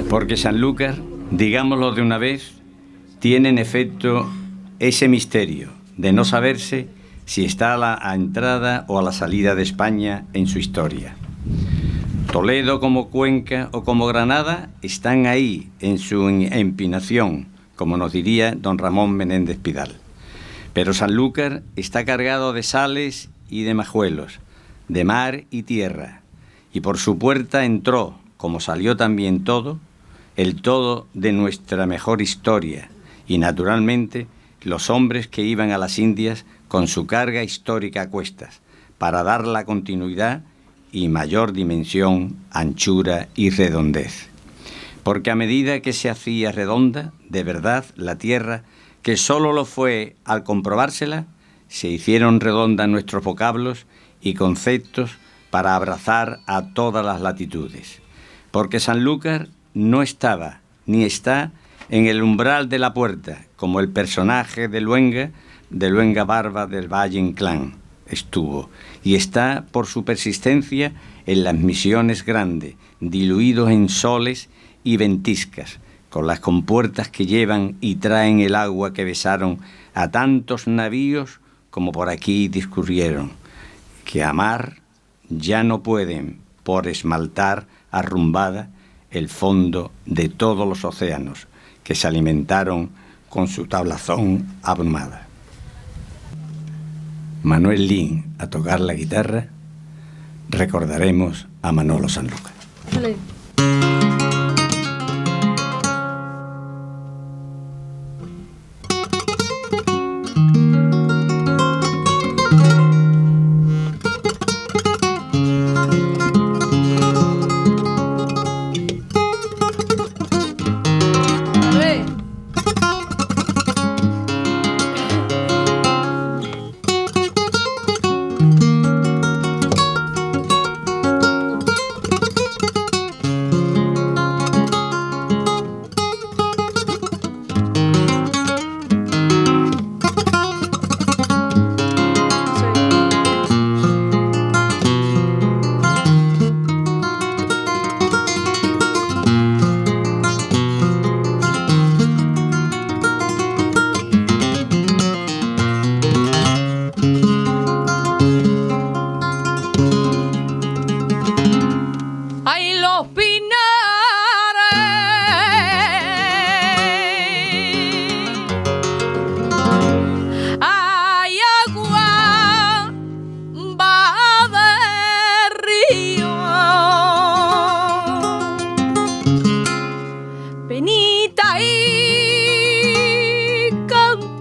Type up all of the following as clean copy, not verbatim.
Porque Sanlúcar, digámoslo de una vez, tiene en efecto ese misterio de no saberse si está a la entrada o a la salida de España en su historia. Toledo como Cuenca o como Granada están ahí en su empinación, como nos diría don Ramón Menéndez Pidal. Pero Sanlúcar está cargado de sales y de majuelos, de mar y tierra, y por su puerta entró, como salió también todo, el todo de nuestra mejor historia, y naturalmente los hombres que iban a las Indias con su carga histórica a cuestas, para dar la continuidad y mayor dimensión, anchura y redondez. Porque a medida que se hacía redonda, de verdad, la tierra, que sólo lo fue al comprobársela, se hicieron redondas nuestros vocablos y conceptos para abrazar a todas las latitudes. Porque Sanlúcar no estaba, ni está, en el umbral de la puerta, como el personaje de Luenga Barba del Valle Inclán estuvo, y está por su persistencia en las misiones grandes, diluidos en soles y ventiscas, con las compuertas que llevan y traen el agua que besaron a tantos navíos como por aquí discurrieron, que a mar ya no pueden por esmaltar arrumbada el fondo de todos los océanos que se alimentaron con su tablazón abrumada. Manuel Lin a tocar la guitarra, recordaremos a Manolo Sanlúcar. Dale. Minita y cantar.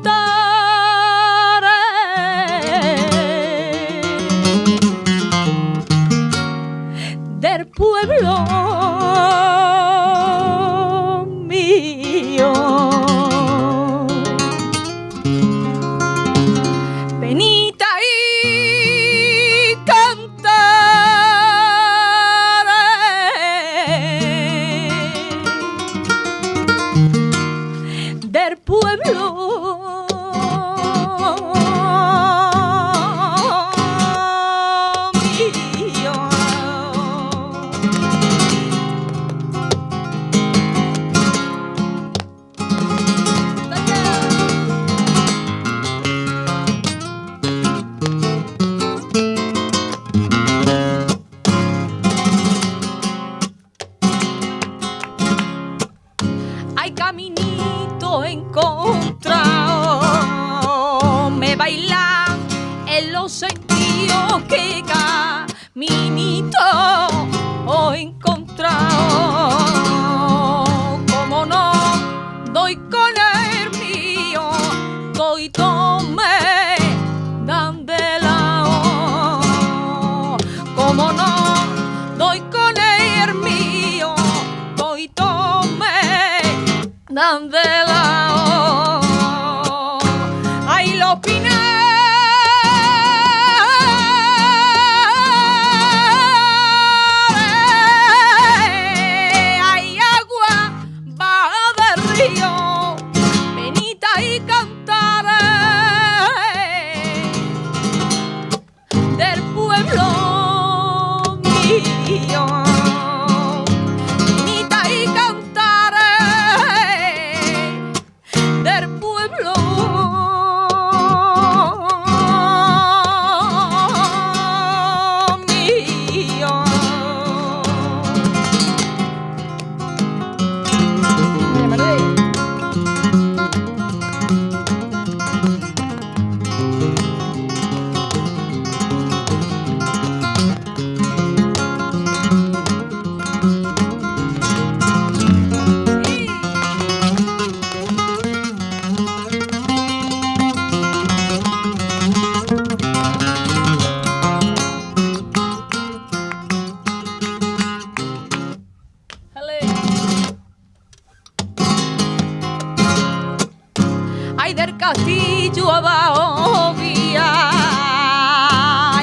castillo abajo guía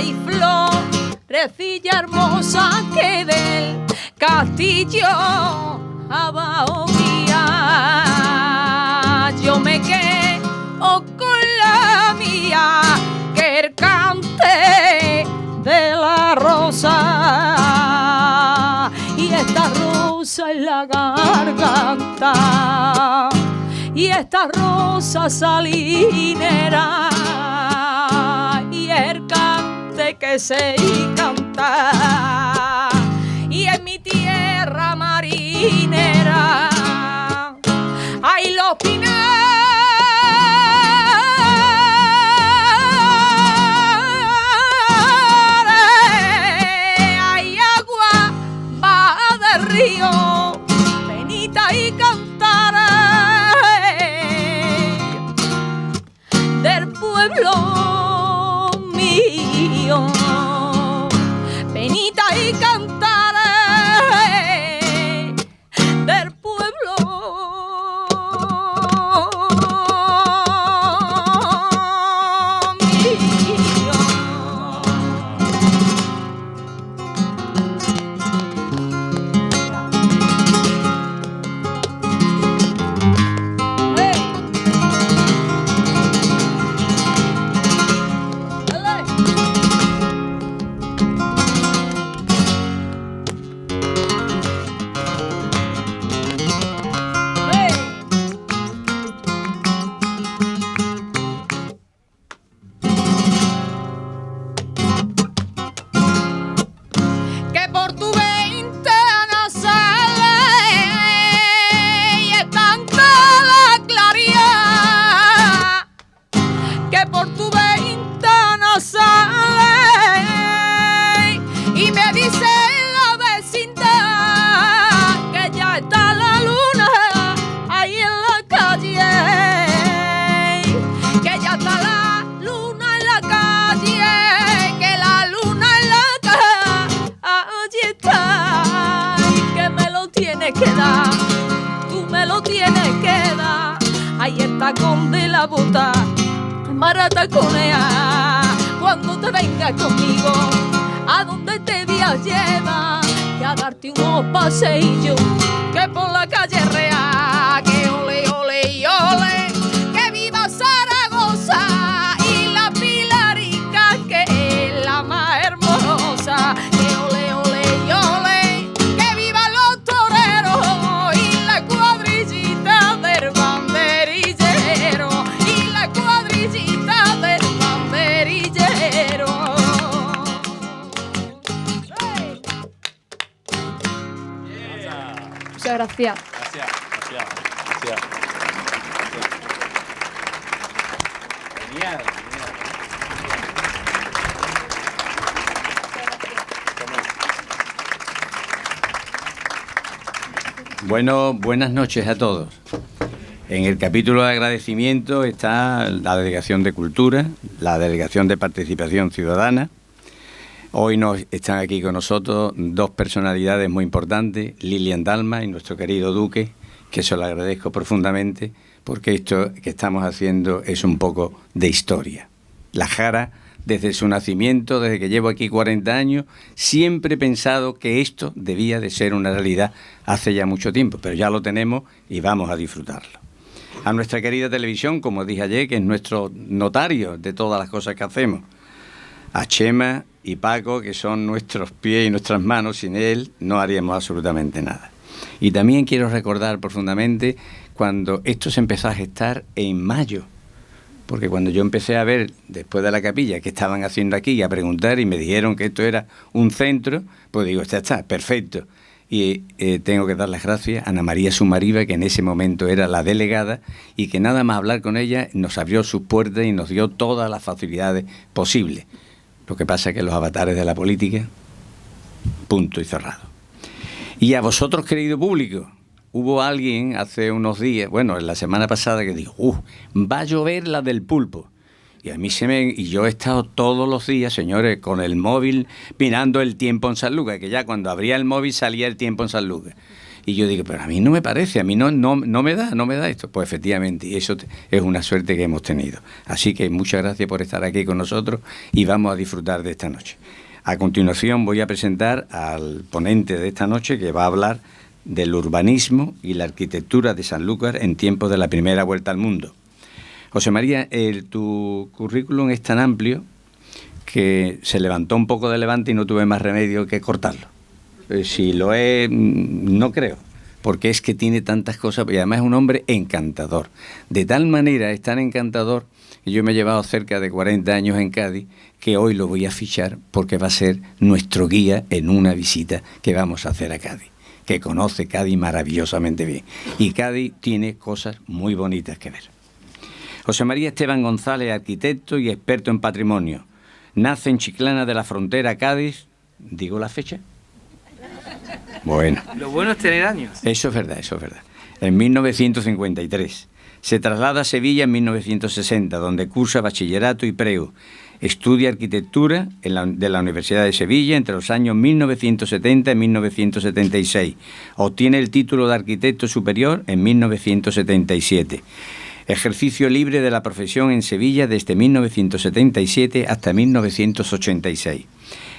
y florecilla hermosa que del castillo abajo guía. Yo me quedo con la mía, que el cante de la rosa, y esta rosa en la garganta, y esta rosa salinera, y el cante que se canta, y en mi tierra marinera hay los pinares, hay agua baja del río, penita y cantaré del pueblo mío, penita y cantaré del pueblo mío. Que por tu ventana sale y es tanta la claridad, que por tu ventana sale y me dice la vecindad que ya está la luna ahí en la calle, que ya está la luna en la calle, que la luna en la calle allí está, y que me lo tienes que dar, tú me lo tienes que dar. Ahí está con de la bota, marataconea, cuando te vengas conmigo, a donde te voy a llevar, y a darte unos paseillos, que por la calle real, que ole, ole y ole, que viva Zaragoza y la Pilarica, que es la más hermosa, que ole, ole y ole, que vivan los toreros y la cuadrillita del banderillero, y la cuadrillita del banderillero. ¡Hey! Muchas gracias. Gracias. Genial. Bueno, buenas noches a todos. En el capítulo de agradecimiento está la Delegación de Cultura, la Delegación de Participación Ciudadana. Hoy están aquí con nosotros dos personalidades muy importantes, Lilian Dalma y nuestro querido Duque, que se lo agradezco profundamente, porque esto que estamos haciendo es un poco de historia. La Jara, desde su nacimiento, desde que llevo aquí 40 años, siempre he pensado que esto debía de ser una realidad hace ya mucho tiempo, pero ya lo tenemos y vamos a disfrutarlo. A nuestra querida televisión, como dije ayer, que es nuestro notario de todas las cosas que hacemos. A Chema y Paco, que son nuestros pies y nuestras manos, sin él no haríamos absolutamente nada. Y también quiero recordar profundamente cuando esto se empezó a gestar en mayo, porque cuando yo empecé a ver, después de la capilla, qué estaban haciendo aquí, y a preguntar, y me dijeron que esto era un centro, pues digo, está, perfecto. Y tengo que dar las gracias a Ana María Sumariva, que en ese momento era la delegada, y que nada más hablar con ella nos abrió sus puertas y nos dio todas las facilidades posibles. Lo que pasa es que los avatares de la política, punto y cerrado. Y a vosotros, querido público, hubo alguien hace unos días, bueno, la semana pasada, que dijo, va a llover la del pulpo. Y a mí y yo he estado todos los días, señores, con el móvil mirando el tiempo en Sanlúcar, que ya cuando abría el móvil salía el tiempo en Sanlúcar. Y yo digo, pero a mí no me parece, a mí no me da esto. Pues efectivamente, y eso es una suerte que hemos tenido. Así que muchas gracias por estar aquí con nosotros y vamos a disfrutar de esta noche. A continuación voy a presentar al ponente de esta noche, que va a hablar del urbanismo y la arquitectura de Sanlúcar en tiempos de la primera vuelta al mundo. José María, tu currículum es tan amplio que se levantó un poco de levante y no tuve más remedio que cortarlo. Si lo es, no creo, porque es que tiene tantas cosas y además es un hombre encantador. De tal manera es tan encantador que yo me he llevado cerca de 40 años en Cádiz, que hoy lo voy a fichar porque va a ser nuestro guía en una visita que vamos a hacer a Cádiz, que conoce Cádiz maravillosamente bien. Y Cádiz tiene cosas muy bonitas que ver. José María Esteban González, arquitecto y experto en patrimonio. Nace en Chiclana de la Frontera, Cádiz. ¿Digo la fecha? Bueno. Lo bueno es tener años. Eso es verdad. En 1953. Se traslada a Sevilla en 1960, donde cursa bachillerato y preu. Estudia arquitectura de la Universidad de Sevilla entre los años 1970 y 1976. Obtiene el título de arquitecto superior en 1977. Ejercicio libre de la profesión en Sevilla desde 1977 hasta 1986.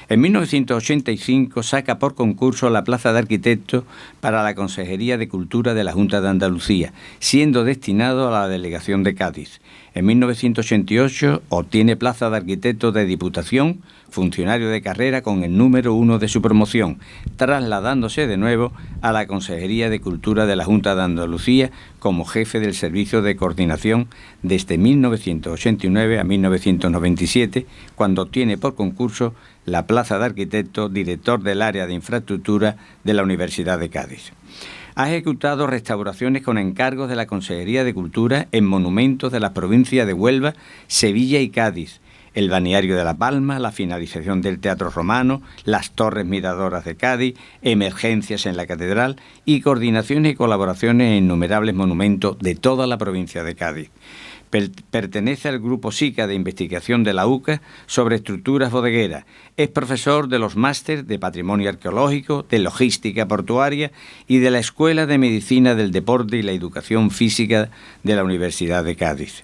En 1985 saca por concurso la plaza de arquitecto para la Consejería de Cultura de la Junta de Andalucía, siendo destinado a la delegación de Cádiz. En 1988 obtiene plaza de arquitecto de Diputación, funcionario de carrera con el número 1 de su promoción, trasladándose de nuevo a la Consejería de Cultura de la Junta de Andalucía como jefe del Servicio de Coordinación desde 1989 a 1997, cuando obtiene por concurso la plaza de arquitecto director del área de infraestructura de la Universidad de Cádiz. Ha ejecutado restauraciones con encargos de la Consejería de Cultura en monumentos de las provincias de Huelva, Sevilla y Cádiz, el Balneario de La Palma, la finalización del Teatro Romano, las Torres Miradoras de Cádiz, emergencias en la Catedral y coordinaciones y colaboraciones en innumerables monumentos de toda la provincia de Cádiz. Pertenece al Grupo SICA de Investigación de la UCA sobre estructuras bodegueras. Es profesor de los másteres de Patrimonio Arqueológico, de Logística Portuaria y de la Escuela de Medicina del Deporte y la Educación Física de la Universidad de Cádiz.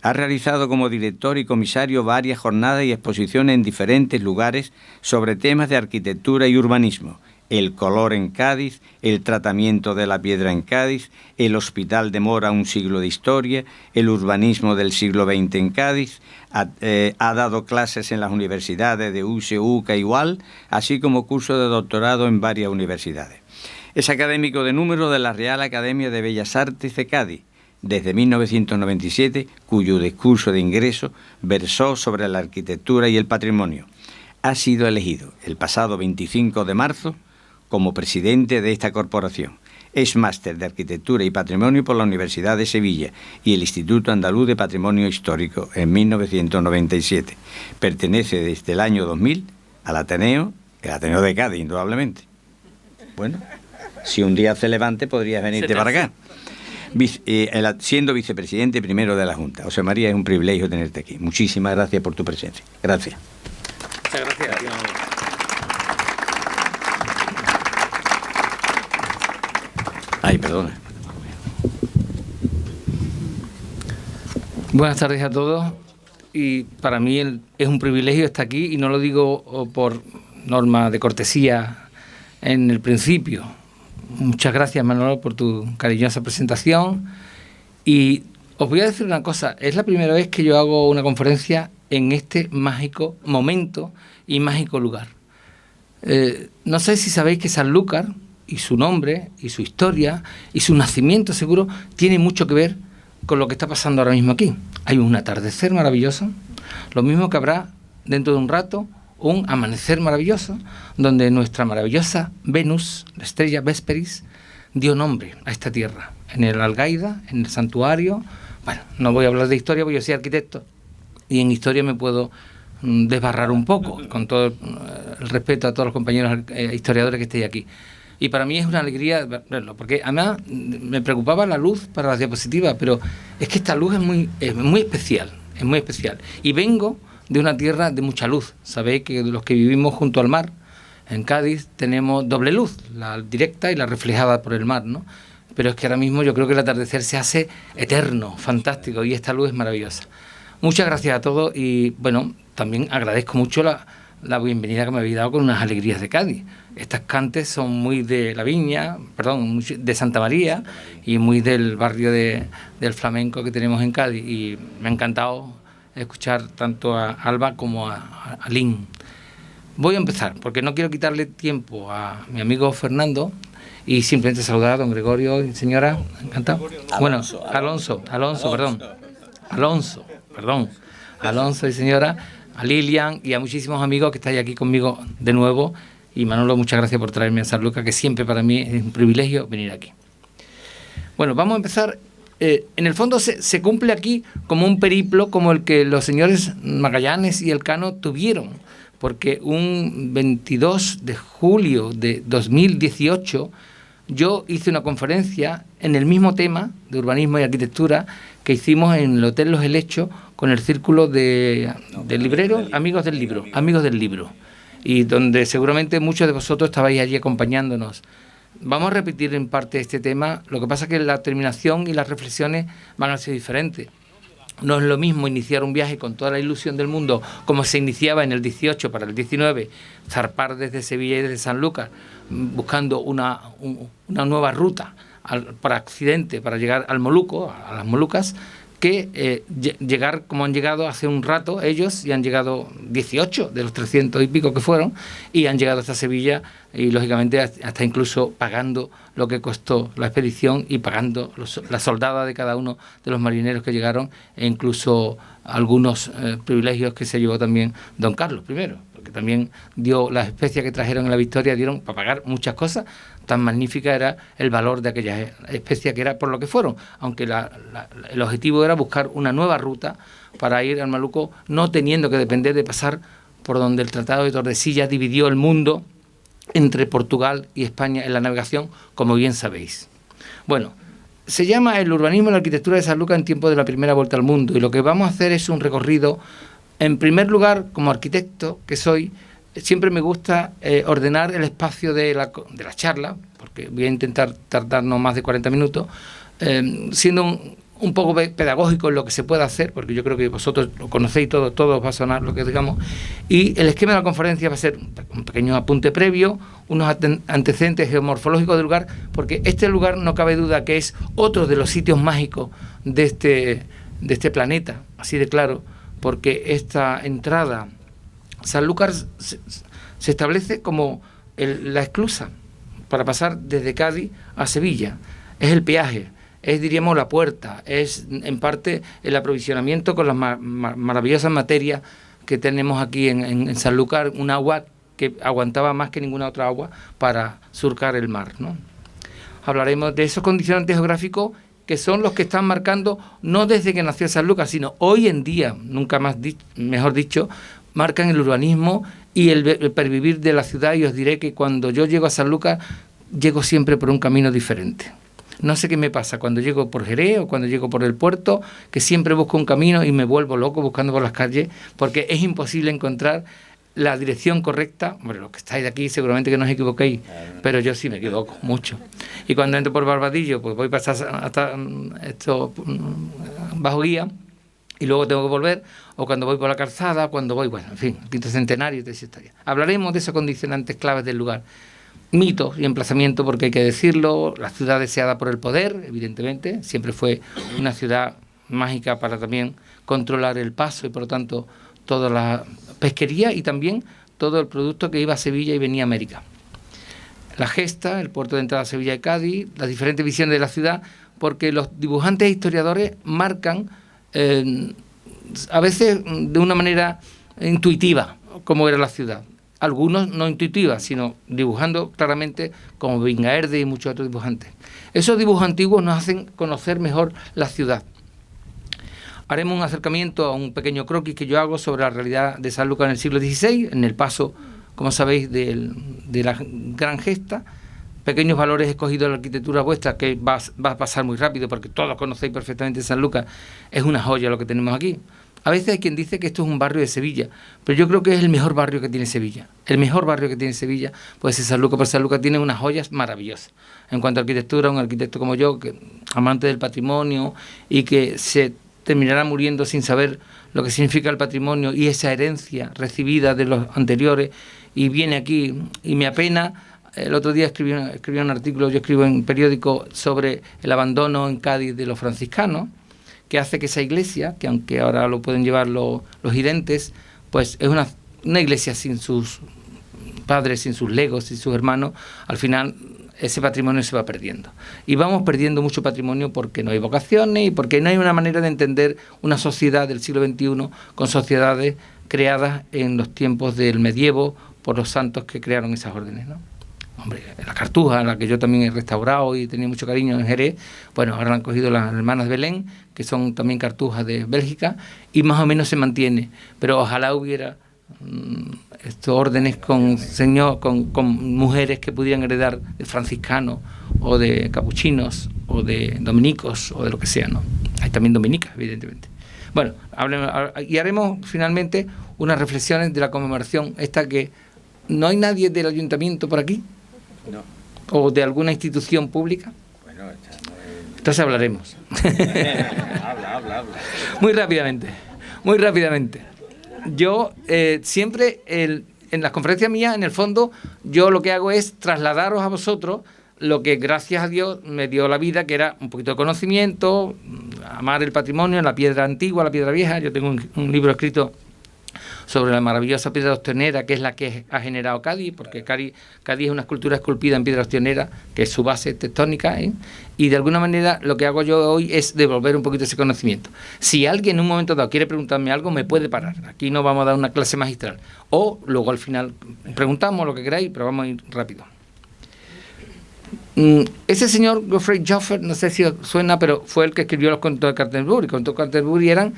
Ha realizado como director y comisario varias jornadas y exposiciones en diferentes lugares sobre temas de arquitectura y urbanismo. El color en Cádiz, el tratamiento de la piedra en Cádiz, el Hospital de Mora, un siglo de historia, el urbanismo del siglo XX en Cádiz. Ha dado clases en las universidades de UCE, UCA y UAL, así como cursos de doctorado en varias universidades. Es académico de número de la Real Academia de Bellas Artes de Cádiz desde 1997, cuyo discurso de ingreso versó sobre la arquitectura y el patrimonio. Ha sido elegido el pasado 25 de marzo como presidente de esta corporación. Es máster de Arquitectura y Patrimonio por la Universidad de Sevilla y el Instituto Andaluz de Patrimonio Histórico en 1997. Pertenece desde el año 2000 al Ateneo, el Ateneo de Cádiz, indudablemente. Bueno, si un día hace levante, podrías venirte para acá. Siendo vicepresidente primero de la Junta. José María, es un privilegio tenerte aquí. Muchísimas gracias por tu presencia. Gracias. Muchas gracias. Ay, perdona. Buenas tardes a todos. Y para mí es un privilegio estar aquí, y no lo digo por norma de cortesía en el principio. Muchas gracias, Manolo, por tu cariñosa presentación. Y os voy a decir una cosa, es la primera vez que yo hago una conferencia en este mágico momento y mágico lugar. No sé si sabéis que Sanlúcar, y su nombre, y su historia, y su nacimiento seguro, tiene mucho que ver con lo que está pasando ahora mismo aquí. Hay un atardecer maravilloso, lo mismo que habrá dentro de un rato un amanecer maravilloso, donde nuestra maravillosa Venus, la estrella Vesperis, dio nombre a esta tierra, en el Algaida, en el santuario. Bueno, no voy a hablar de historia porque yo soy arquitecto, y en historia me puedo desbarrar un poco, con todo el respeto a todos los compañeros historiadores que estéis aquí. Y para mí es una alegría verlo, porque además me preocupaba la luz para las diapositivas, pero es que esta luz es muy especial, es muy especial. Y vengo de una tierra de mucha luz. Sabéis que los que vivimos junto al mar, En Cádiz tenemos doble luz, la directa y la reflejada por el mar, ¿no? Pero es que ahora mismo yo creo que el atardecer se hace eterno, fantástico, y esta luz es maravillosa. Muchas gracias a todos y, bueno, también agradezco mucho la bienvenida que me habéis dado con unas alegrías de Cádiz. Estas cantes son muy de La Viña, perdón, de Santa María y muy del barrio del flamenco que tenemos en Cádiz, y me ha encantado escuchar tanto a Alba como a Lin. Voy a empezar, porque no quiero quitarle tiempo a mi amigo Fernando, y simplemente saludar a don Gregorio y señora, encantado. Alonso y señora, a Lilian y a muchísimos amigos que estáis aquí conmigo de nuevo. Y Manolo, muchas gracias por traerme a Sanlúcar, que siempre para mí es un privilegio venir aquí. Bueno, vamos a empezar. En el fondo se cumple aquí como un periplo como el que los señores Magallanes y Elcano tuvieron, porque un 22 de julio de 2018 yo hice una conferencia en el mismo tema de urbanismo y arquitectura que hicimos en el Hotel Los Helechos con el círculo de libreros, amigos del libro, y donde seguramente muchos de vosotros estabais allí acompañándonos. Vamos a repetir en parte este tema, lo que pasa es que la terminación y las reflexiones van a ser diferentes. No es lo mismo iniciar un viaje con toda la ilusión del mundo, como se iniciaba en el 18 para el 19, zarpar desde Sevilla y desde Sanlúcar, buscando una nueva ruta para Occidente, para llegar al Moluco, a las Molucas, que llegar como han llegado hace un rato ellos, y han llegado 18 de los 300 y pico que fueron, y han llegado hasta Sevilla, y lógicamente hasta incluso pagando lo que costó la expedición y pagando la soldada de cada uno de los marineros que llegaron, e incluso algunos privilegios que se llevó también don Carlos I, porque también dio las especias que trajeron en la Victoria, dieron para pagar muchas cosas. Tan magnífica era el valor de aquellas especias, que era por lo que fueron, aunque el objetivo era buscar una nueva ruta para ir al Maluco, no teniendo que depender de pasar por donde el Tratado de Tordesillas dividió el mundo entre Portugal y España en la navegación, como bien sabéis. Bueno, se llama El urbanismo y la arquitectura de Sanlúcar en tiempo de la primera vuelta al mundo, y lo que vamos a hacer es un recorrido. En primer lugar, como arquitecto que soy, siempre me gusta ordenar el espacio de la charla, porque voy a intentar tardar no más de 40 minutos, siendo un poco pedagógico en lo que se pueda hacer, porque yo creo que vosotros lo conocéis todo os va a sonar lo que digamos, y el esquema de la conferencia va a ser un pequeño apunte previo, unos antecedentes geomorfológicos del lugar, porque este lugar no cabe duda que es otro de los sitios mágicos de este planeta, así de claro, porque esta entrada Sanlúcar se establece como la esclusa para pasar desde Cádiz a Sevilla. Es el peaje, es, diríamos, la puerta, es en parte el aprovisionamiento con las maravillosas materias que tenemos aquí en Sanlúcar, un agua que aguantaba más que ninguna otra agua para surcar el mar, ¿no? Hablaremos de esos condicionantes geográficos que son los que están marcando, no desde que nació Sanlúcar, sino hoy en día, nunca más mejor dicho, marcan el urbanismo y el pervivir de la ciudad. Y os diré que cuando yo llego a Sanlúcar, llego siempre por un camino diferente. No sé qué me pasa cuando llego por Jerez o cuando llego por el puerto, que siempre busco un camino y me vuelvo loco buscando por las calles, porque es imposible encontrar la dirección correcta. Bueno, los que estáis de aquí seguramente que no os equivoquéis, pero yo sí me equivoco mucho. Y cuando entro por Barbadillo, pues voy a pasar hasta esto bajo guía, y luego tengo que volver, o cuando voy por la calzada, cuando voy, bueno, en fin, Quinto Centenario, de esa historia. Hablaremos de esos condicionantes claves del lugar. Mitos y emplazamiento, porque hay que decirlo, la ciudad deseada por el poder, evidentemente, siempre fue una ciudad mágica para también controlar el paso y por lo tanto toda la pesquería y también todo el producto que iba a Sevilla y venía a América. La gesta, el puerto de entrada a Sevilla y Cádiz, las diferentes visiones de la ciudad, porque los dibujantes e historiadores marcan a veces de una manera intuitiva cómo era la ciudad. Algunos no intuitivas, sino dibujando claramente, como Vingaerde y muchos otros dibujantes. Esos dibujos antiguos nos hacen conocer mejor la ciudad. Haremos un acercamiento a un pequeño croquis que yo hago sobre la realidad de Sanlúcar en el siglo XVI, en el paso, como sabéis, de la gran gesta. Pequeños valores escogidos de la arquitectura vuestra, que va a pasar muy rápido, porque todos conocéis perfectamente Sanlúcar. Es una joya lo que tenemos aquí. A veces hay quien dice que esto es un barrio de Sevilla, pero yo creo que es el mejor barrio que tiene Sevilla. El mejor barrio que tiene Sevilla, pues es Sanlúcar, porque Sanlúcar tiene unas joyas maravillosas. En cuanto a arquitectura, un arquitecto como yo, que amante del patrimonio y que se terminará muriendo sin saber lo que significa el patrimonio y esa herencia recibida de los anteriores, y viene aquí y me apena. El otro día escribí un artículo, yo escribo en periódico, sobre el abandono en Cádiz de los franciscanos, que hace que esa iglesia, que aunque ahora lo pueden llevar los identes, pues es una iglesia sin sus padres, sin sus legos, sin sus hermanos. Al final ese patrimonio se va perdiendo. Y vamos perdiendo mucho patrimonio porque no hay vocaciones y porque no hay una manera de entender una sociedad del siglo XXI con sociedades creadas en los tiempos del medievo por los santos que crearon esas órdenes, ¿no? Hombre, la Cartuja, la que yo también he restaurado y tenía mucho cariño en Jerez, bueno, ahora han cogido las hermanas Belén, que son también cartujas de Bélgica, y más o menos se mantiene. Pero ojalá hubiera estos órdenes con mujeres que pudieran heredar de franciscanos o de capuchinos o de dominicos o de lo que sea, ¿no? Hay también dominicas, evidentemente. Bueno, y haremos finalmente unas reflexiones de la conmemoración, esta que no hay nadie del ayuntamiento por aquí. No. ¿O de alguna institución pública? Bueno, entonces hablaremos. Habla. Muy rápidamente. Yo siempre, en las conferencias mías, en el fondo, yo lo que hago es trasladaros a vosotros lo que, gracias a Dios, me dio la vida, que era un poquito de conocimiento, amar el patrimonio, la piedra antigua, la piedra vieja. Yo tengo un libro escrito sobre la maravillosa piedra ostionera, que es la que ha generado Cádiz, porque Cádiz es una escultura esculpida en piedra ostionera, que es su base tectónica, y de alguna manera lo que hago yo hoy es devolver un poquito ese conocimiento. Si alguien en un momento dado quiere preguntarme algo, me puede parar. Aquí no vamos a dar una clase magistral. O luego al final preguntamos lo que queráis, pero vamos a ir rápido. Ese señor Geoffrey Chaucer, no sé si os suena, pero fue el que escribió los cuentos de Canterbury. Los cuentos de Canterbury eran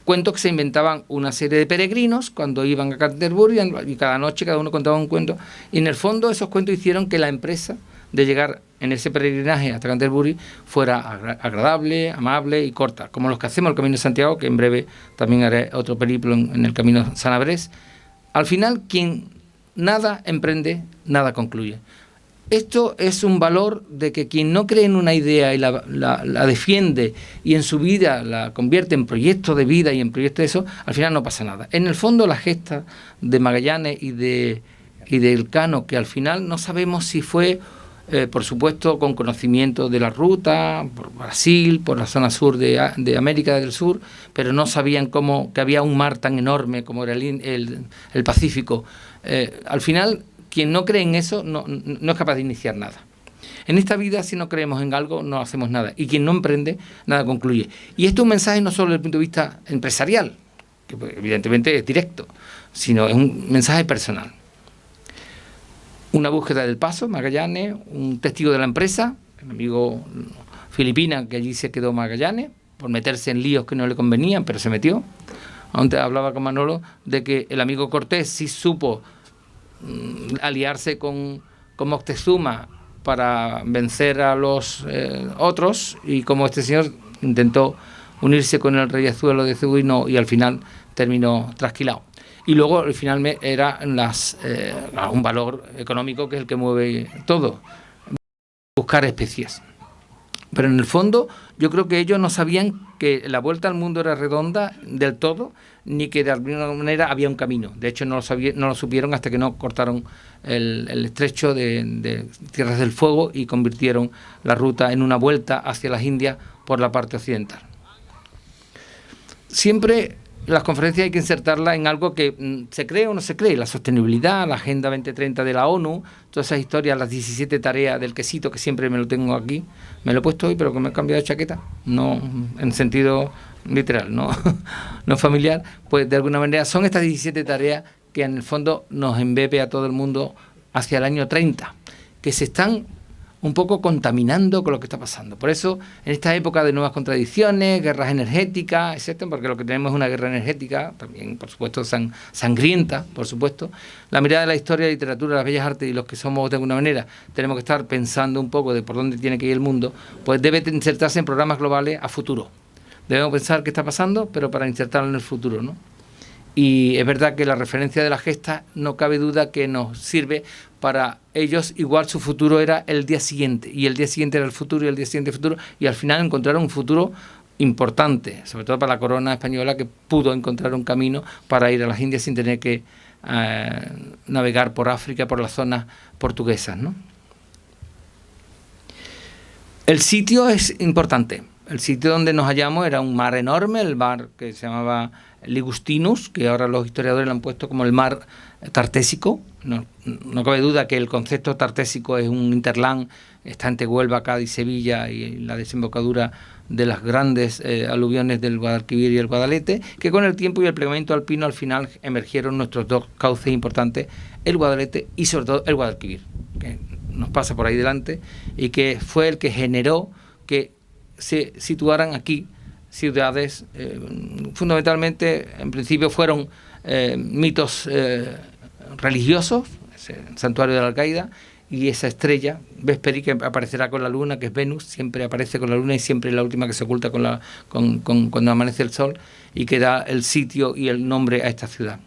cuentos que se inventaban una serie de peregrinos cuando iban a Canterbury, y cada noche cada uno contaba un cuento, y en el fondo esos cuentos hicieron que la empresa de llegar en ese peregrinaje hasta Canterbury fuera agradable, amable y corta, como los que hacemos el Camino de Santiago, que en breve también haré otro periplo en el Camino Sanabrés. Al final, quien nada emprende, nada concluye. Esto es un valor de que quien no cree en una idea y la defiende y en su vida la convierte en proyecto de vida y en proyecto de eso, al final no pasa nada. En el fondo, la gesta de Magallanes y de Elcano, que al final no sabemos si fue, por supuesto, con conocimiento de la ruta, por Brasil, por la zona sur de América del Sur, pero no sabían que había un mar tan enorme como era el Pacífico. Al final, quien no cree en eso no es capaz de iniciar nada. En esta vida, si no creemos en algo, no hacemos nada. Y quien no emprende, nada concluye. Y esto es un mensaje no solo desde el punto de vista empresarial, que evidentemente es directo, sino es un mensaje personal. Una búsqueda del paso, Magallanes, un testigo de la empresa, el amigo Filipina, que allí se quedó Magallanes, por meterse en líos que no le convenían, pero se metió. Antes hablaba con Manolo de que el amigo Cortés sí supo aliarse con Moctezuma para vencer a los otros, y como este señor intentó unirse con el rey Azuelo de Cebú y al final terminó trasquilado. Y luego al final era un valor económico que es el que mueve todo, buscar especies. Pero en el fondo yo creo que ellos no sabían que la vuelta al mundo era redonda del todo, ni que de alguna manera había un camino. De hecho no lo supieron hasta que no cortaron el estrecho de Tierras del Fuego y convirtieron la ruta en una vuelta hacia las Indias por la parte occidental. Siempre las conferencias hay que insertarlas en algo que se cree o no se cree: la sostenibilidad, la Agenda 2030 de la ONU, todas esas historias, las 17 tareas del quesito, que siempre me lo tengo aquí, me lo he puesto hoy, pero que me he cambiado de chaqueta, no en sentido literal, no familiar. Pues de alguna manera son estas 17 tareas que en el fondo nos embebe a todo el mundo hacia el año 30, que se están un poco contaminando con lo que está pasando. Por eso, en esta época de nuevas contradicciones, guerras energéticas, etcétera, porque lo que tenemos es una guerra energética, también, por supuesto, sangrienta, por supuesto, la mirada de la historia, la literatura, las bellas artes, y los que somos de alguna manera tenemos que estar pensando un poco de por dónde tiene que ir el mundo, pues debe insertarse en programas globales a futuro, Debemos pensar qué está pasando, pero para insertarlo en el futuro, ¿no? Y es verdad que la referencia de la gesta no cabe duda que nos sirve para ellos. Igual su futuro era el día siguiente, y el día siguiente era el futuro, y el día siguiente el futuro, y al final encontraron un futuro importante, sobre todo para la corona española, que pudo encontrar un camino para ir a las Indias sin tener que navegar por África, por las zonas portuguesas, ¿no? El sitio es importante. El sitio donde nos hallamos era un mar enorme, el mar que se llamaba Ligustinus, que ahora los historiadores lo han puesto como el mar tartésico. No cabe duda que el concepto tartésico es un interland, está entre Huelva, Cádiz, Sevilla y la desembocadura de las grandes aluviones del Guadalquivir y el Guadalete, que con el tiempo y el plegamiento alpino al final emergieron nuestros dos cauces importantes, el Guadalete y sobre todo el Guadalquivir, que nos pasa por ahí delante y que fue el que generó que se situaran aquí ciudades, fundamentalmente, en principio fueron mitos religiosos, el santuario de la Alcaida, y esa estrella Vesperi que aparecerá con la luna, que es Venus, siempre aparece con la luna y siempre es la última que se oculta cuando amanece el sol, y que da el sitio y el nombre a esta ciudad.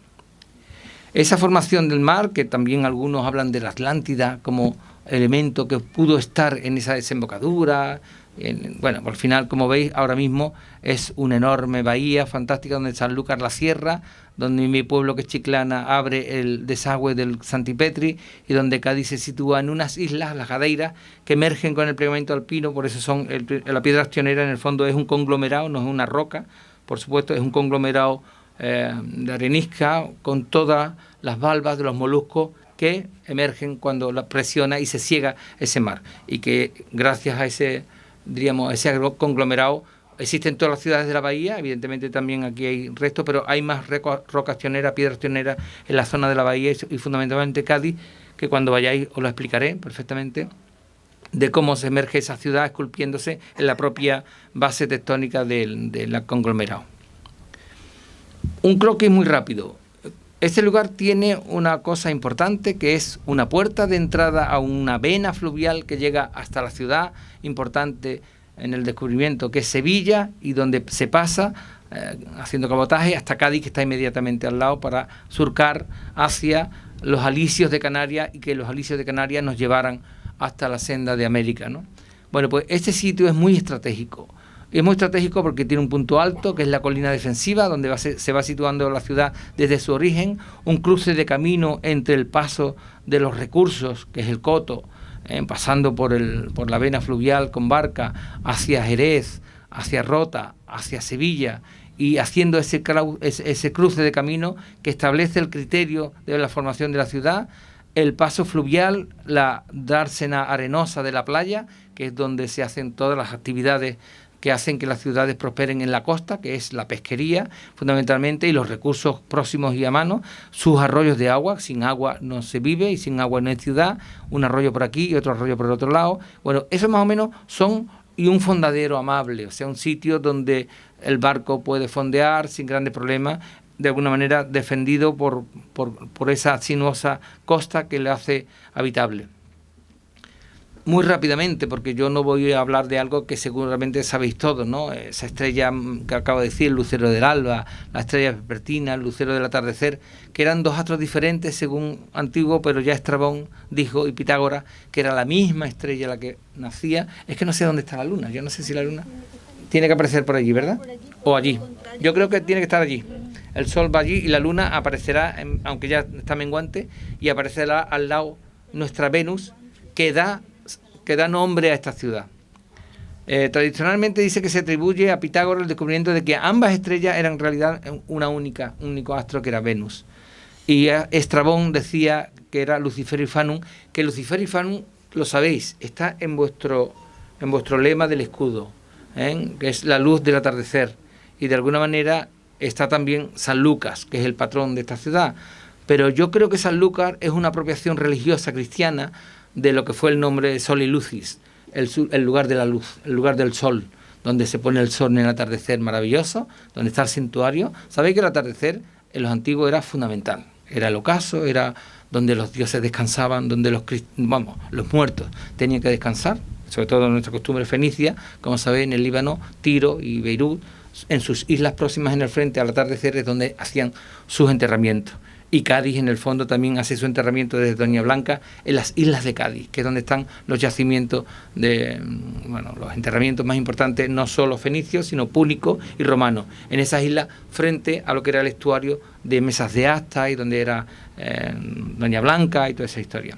Esa formación del mar, que también algunos hablan de la Atlántida como elemento que pudo estar en esa desembocadura. Bueno, al final, como veis, ahora mismo es una enorme bahía fantástica donde Sanlúcar la Sierra, donde mi pueblo, que es Chiclana, abre el desagüe del Santipetri, y donde Cádiz se sitúa en unas islas, las Gadeiras, que emergen con el plegamiento alpino. Por eso son la piedra accionera, en el fondo es un conglomerado, no es una roca, por supuesto, es un conglomerado de arenisca con todas las valvas de los moluscos que emergen cuando la presiona y se ciega ese mar, y que gracias a ese, diríamos, ese conglomerado existen todas las ciudades de la bahía. Evidentemente también aquí hay restos, pero hay más rocas tioneras, piedras tioneras en la zona de la bahía y fundamentalmente Cádiz, que cuando vayáis os lo explicaré perfectamente, de cómo se emerge esa ciudad esculpiéndose en la propia base tectónica del conglomerado. Un croquis muy rápido. Este lugar tiene una cosa importante, que es una puerta de entrada a una vena fluvial que llega hasta la ciudad importante en el descubrimiento, que es Sevilla, y donde se pasa haciendo cabotaje hasta Cádiz, que está inmediatamente al lado, para surcar hacia los alisios de Canarias, y que los alisios de Canarias nos llevaran hasta la senda de América, ¿no? Bueno, pues este sitio es muy estratégico. Es muy estratégico porque tiene un punto alto, que es la colina defensiva, donde se va situando la ciudad desde su origen, un cruce de camino entre el paso de los recursos, que es el Coto, pasando por la vena fluvial con barca, hacia Jerez, hacia Rota, hacia Sevilla, y haciendo ese cruce de camino que establece el criterio de la formación de la ciudad, el paso fluvial, la dársena arenosa de la playa, que es donde se hacen todas las actividades que hacen que las ciudades prosperen en la costa, que es la pesquería fundamentalmente, y los recursos próximos y a mano, sus arroyos de agua. Sin agua no se vive y sin agua no hay ciudad, un arroyo por aquí y otro arroyo por el otro lado. Bueno, eso más o menos son, y un fondadero amable, o sea, un sitio donde el barco puede fondear sin grandes problemas, de alguna manera defendido por esa sinuosa costa que le hace habitable. Muy rápidamente, porque yo no voy a hablar de algo que seguramente sabéis todos, ¿no? Esa estrella que acabo de decir, el lucero del alba, la estrella vespertina, el lucero del atardecer, que eran dos astros diferentes según Antiguo, pero ya Estrabón dijo, y Pitágoras, que era la misma estrella la que nacía. Es que no sé dónde está la luna, yo no sé si la luna tiene que aparecer por allí, ¿verdad? O allí. Yo creo que tiene que estar allí. El sol va allí y la luna aparecerá, aunque ya está menguante, y aparecerá al lado nuestra Venus, que da nombre a esta ciudad. Tradicionalmente dice que se atribuye a Pitágoras el descubrimiento de que ambas estrellas eran en realidad un único astro, que era Venus. Y Estrabón decía que era Lucifero y Fanum, que Lucifero y Fanum, lo sabéis, está en vuestro lema del escudo, que es la luz del atardecer, y de alguna manera está también San Lucas, que es el patrón de esta ciudad. Pero yo creo que San Lucas es una apropiación religiosa cristiana de lo que fue el nombre de Soli Lucis, el lugar de la luz, el lugar del sol, donde se pone el sol en el atardecer maravilloso, donde está el santuario. Sabéis que el atardecer en los antiguos era fundamental, era el ocaso, era donde los dioses descansaban, donde los muertos tenían que descansar, sobre todo en nuestra costumbre fenicia, como sabéis, en el Líbano, Tiro y Beirut, en sus islas próximas en el frente, al atardecer, es donde hacían sus enterramientos. Y Cádiz, en el fondo, también hace su enterramiento desde Doña Blanca en las islas de Cádiz, que es donde están los yacimientos de, bueno, los enterramientos más importantes, no solo fenicios, sino púnicos y romanos. En esas islas, frente a lo que era el estuario de Mesas de Asta y donde era Doña Blanca y toda esa historia.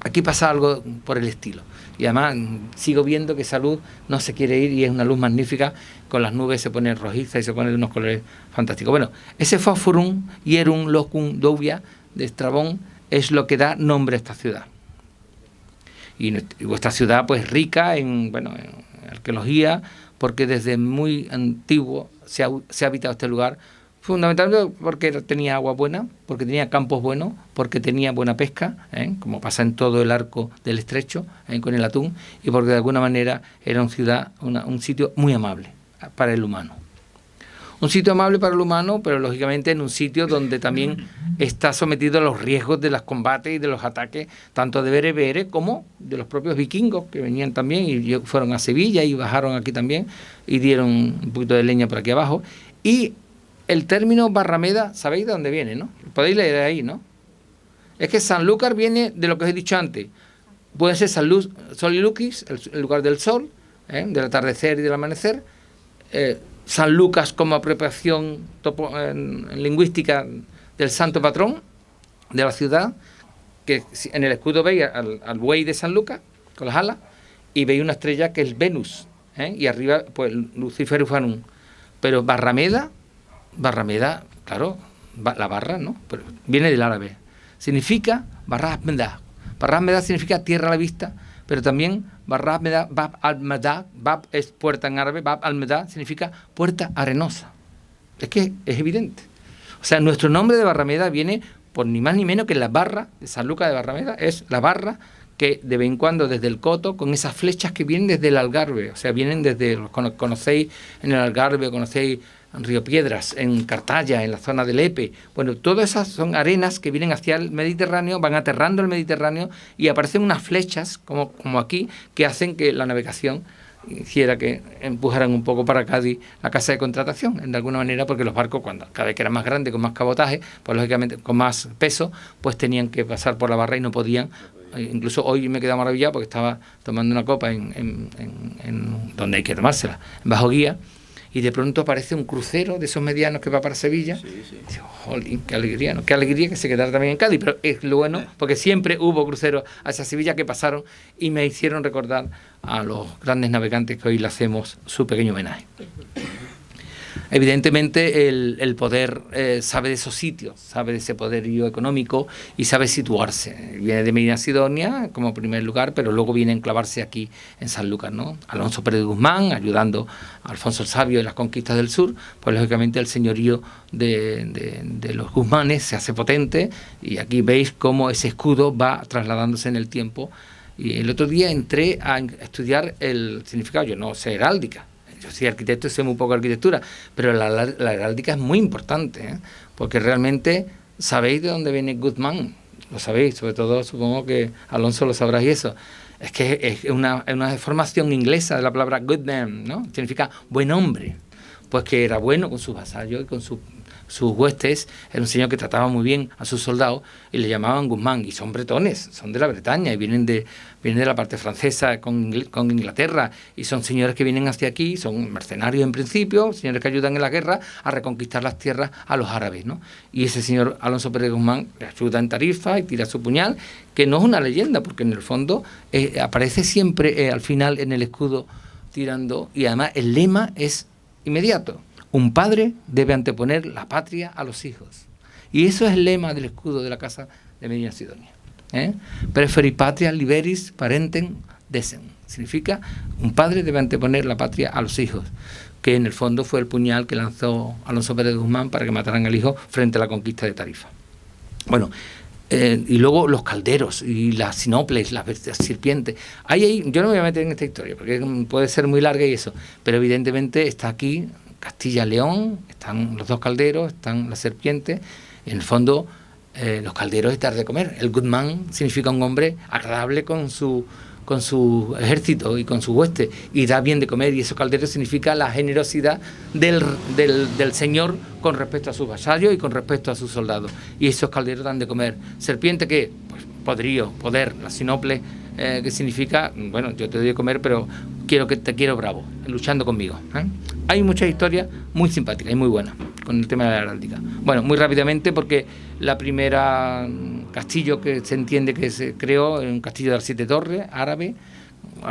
Aquí pasa algo por el estilo. Y además sigo viendo que esa luz no se quiere ir y es una luz magnífica, con las nubes se pone rojiza y se pone de unos colores fantásticos. Bueno, ese fosforum hierum locum dovia de Estrabón es lo que da nombre a esta ciudad. Y vuestra ciudad pues rica en, bueno, en arqueología, porque desde muy antiguo se ha habitado este lugar, fundamentalmente porque tenía agua buena, porque tenía campos buenos, porque tenía buena pesca, como pasa en todo el arco del estrecho, con el atún, y porque de alguna manera era un sitio muy amable para el humano. Un sitio amable para el humano, pero lógicamente en un sitio donde también está sometido a los riesgos de los combates y de los ataques, tanto de bereberes como de los propios vikingos, que venían también y fueron a Sevilla y bajaron aquí también y dieron un poquito de leña por aquí abajo. Y el término Barrameda, ¿sabéis de dónde viene, no? Podéis leer ahí, ¿no? Es que Sanlúcar viene de lo que os he dicho antes. Puede ser Soliluquis, el lugar del sol, del atardecer y del amanecer. San Lucas como apropiación lingüística del santo patrón de la ciudad, que en el escudo veis al buey de San Lucas con las alas, y veis una estrella que es Venus, y arriba pues Lucifer Ufanum. Pero Barrameda, claro, la barra, ¿no? Pero viene del árabe. Significa Barrameda. Barrameda significa tierra a la vista, pero también Barrameda, Bab al-Medá, Bab es puerta en árabe, Bab al-Medá significa puerta arenosa. Es que es evidente. O sea, nuestro nombre de Barrameda viene por ni más ni menos que la barra de San Lucas de Barrameda, es la barra que de vez en cuando desde el Coto, con esas flechas que vienen desde el Algarve, o sea, vienen desde, conocéis en el Algarve, conocéis en Río Piedras, en Cartaya, en la zona del Epe. Bueno, todas esas son arenas que vienen hacia el Mediterráneo, van aterrando el Mediterráneo y aparecen unas flechas, como aquí, que hacen que la navegación hiciera que empujaran un poco para Cádiz la casa de contratación, de alguna manera, porque los barcos, cada vez que eran más grandes, con más cabotaje, pues lógicamente con más peso, pues tenían que pasar por la barra y no podían. Incluso hoy me he quedado maravillado porque estaba tomando una copa en donde hay que tomársela, en Bajo Guía, y de pronto aparece un crucero de esos medianos que va para Sevilla. Sí. Y digo, jolín, qué alegría, ¿no? Qué alegría que se quedara también en Cádiz, pero es lo bueno, porque siempre hubo cruceros hacia Sevilla que pasaron y me hicieron recordar a los grandes navegantes que hoy le hacemos su pequeño homenaje. Evidentemente el poder sabe de esos sitios, sabe de ese poderío económico y sabe situarse. Viene de Medina Sidonia como primer lugar, pero luego viene a enclavarse aquí en Sanlúcar, ¿no? Alonso Pérez de Guzmán, ayudando a Alfonso el Sabio en las conquistas del sur, pues lógicamente el señorío de los Guzmanes se hace potente, y aquí veis cómo ese escudo va trasladándose en el tiempo. Y el otro día entré a estudiar el significado, yo no sé heráldica. Yo soy arquitecto y sé muy poco de arquitectura, pero la heráldica es muy importante, porque realmente sabéis de dónde viene Guzmán, lo sabéis, sobre todo supongo que Alonso lo sabrás, y eso. Es que es una deformación inglesa de la palabra good man, ¿no? Significa buen hombre, pues que era bueno con sus vasallos y con sus huestes. Era un señor que trataba muy bien a sus soldados y le llamaban Guzmán, y son bretones, son de la Bretaña y vienen de la parte francesa con Inglaterra, y son señores que vienen hacia aquí, son mercenarios en principio, señores que ayudan en la guerra a reconquistar las tierras a los árabes, ¿no? Y ese señor Alonso Pérez Guzmán le ayuda en Tarifa y tira su puñal, que no es una leyenda, porque en el fondo aparece siempre al final en el escudo tirando, y además el lema es inmediato: un padre debe anteponer la patria a los hijos. Y eso es el lema del escudo de la casa de Medina Sidonia. Preferi patria liberis parentem decem. Significa, un padre debe anteponer la patria a los hijos, que en el fondo fue el puñal que lanzó Alonso Pérez de Guzmán para que mataran al hijo frente a la conquista de Tarifa. Bueno, y luego los calderos y las sinoples, las serpientes. Yo no me voy a meter en esta historia porque puede ser muy larga y eso, pero evidentemente está aquí Castilla-León, están los dos calderos, están las serpientes. En el fondo, los calderos es dar de comer. El Guzmán significa un hombre agradable con su con su ejército y con su hueste, y da bien de comer, y esos calderos significa la generosidad del señor con respecto a sus vasallos y con respecto a sus soldados, y esos calderos dan de comer. Serpiente, que pues, poderío, poder, la sinople, que significa, bueno, yo te doy de comer, pero te quiero bravo, luchando conmigo. Hay muchas historias muy simpáticas y muy buenas con el tema de la heráldica. Bueno, muy rápidamente, porque la primera castillo que se entiende que se creó es un castillo de las 7 torres, árabe,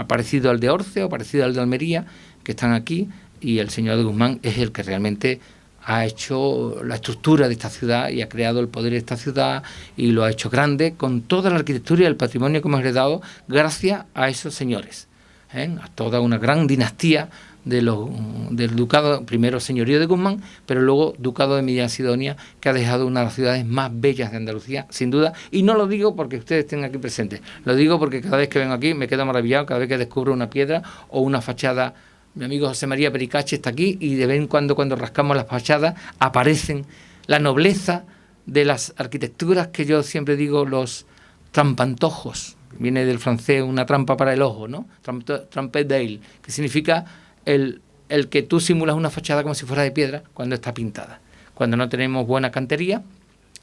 parecido al de Orce o parecido al de Almería, que están aquí, y el señor de Guzmán es el que realmente ha hecho la estructura de esta ciudad y ha creado el poder de esta ciudad y lo ha hecho grande con toda la arquitectura y el patrimonio que hemos heredado gracias a esos señores, a toda una gran dinastía del ducado, primero señorío de Guzmán, pero luego ducado de Medina Sidonia, que ha dejado una de las ciudades más bellas de Andalucía, sin duda, y no lo digo porque ustedes estén aquí presentes, lo digo porque cada vez que vengo aquí me quedo maravillado, cada vez que descubro una piedra o una fachada. Mi amigo José María Pericache está aquí y de vez en cuando rascamos las fachadas aparecen la nobleza de las arquitecturas que yo siempre digo, los trampantojos. Viene del francés una trampa para el ojo, ¿no? Trampet d'œil, que significa el que tú simulas una fachada como si fuera de piedra cuando está pintada. Cuando no tenemos buena cantería,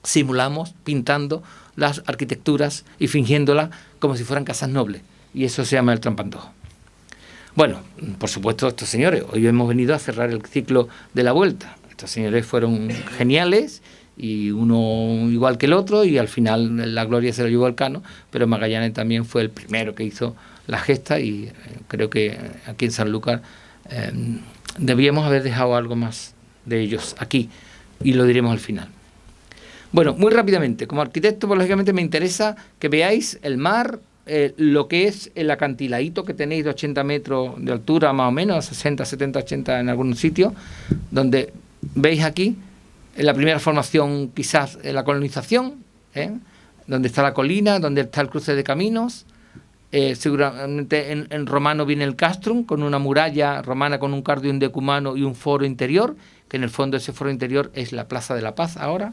simulamos pintando las arquitecturas y fingiéndolas como si fueran casas nobles. Y eso se llama el trampantojo. Bueno, por supuesto, estos señores, hoy hemos venido a cerrar el ciclo de la vuelta. Estos señores fueron geniales, y uno igual que el otro, y al final la gloria se lo llevó Elcano, pero Magallanes también fue el primero que hizo la gesta, y creo que aquí en Sanlúcar debíamos haber dejado algo más de ellos aquí, y lo diremos al final. Bueno, muy rápidamente, como arquitecto, pues lógicamente me interesa que veáis el mar, lo que es el acantiladito que tenéis de 80 metros de altura, más o menos, 60, 70, 80 en algunos sitios, donde veis aquí la primera formación, quizás la colonización, donde está la colina, donde está el cruce de caminos. Seguramente en romano viene el castrum, con una muralla romana con un cardium decumano y un foro interior, que en el fondo ese foro interior es la Plaza de la Paz ahora.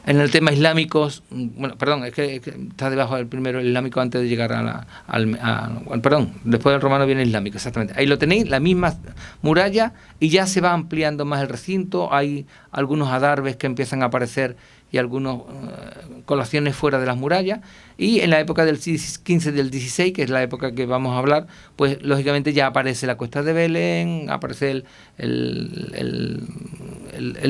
En el tema islámico, bueno, perdón, es que está debajo del primero el islámico antes de llegar perdón, después del romano viene el islámico, exactamente. Ahí lo tenéis, la misma muralla, y ya se va ampliando más el recinto, hay algunos adarves que empiezan a aparecer y algunas colaciones fuera de las murallas, y en la época del 15 del 16, que es la época que vamos a hablar, pues lógicamente ya aparece la Cuesta de Belén, aparece el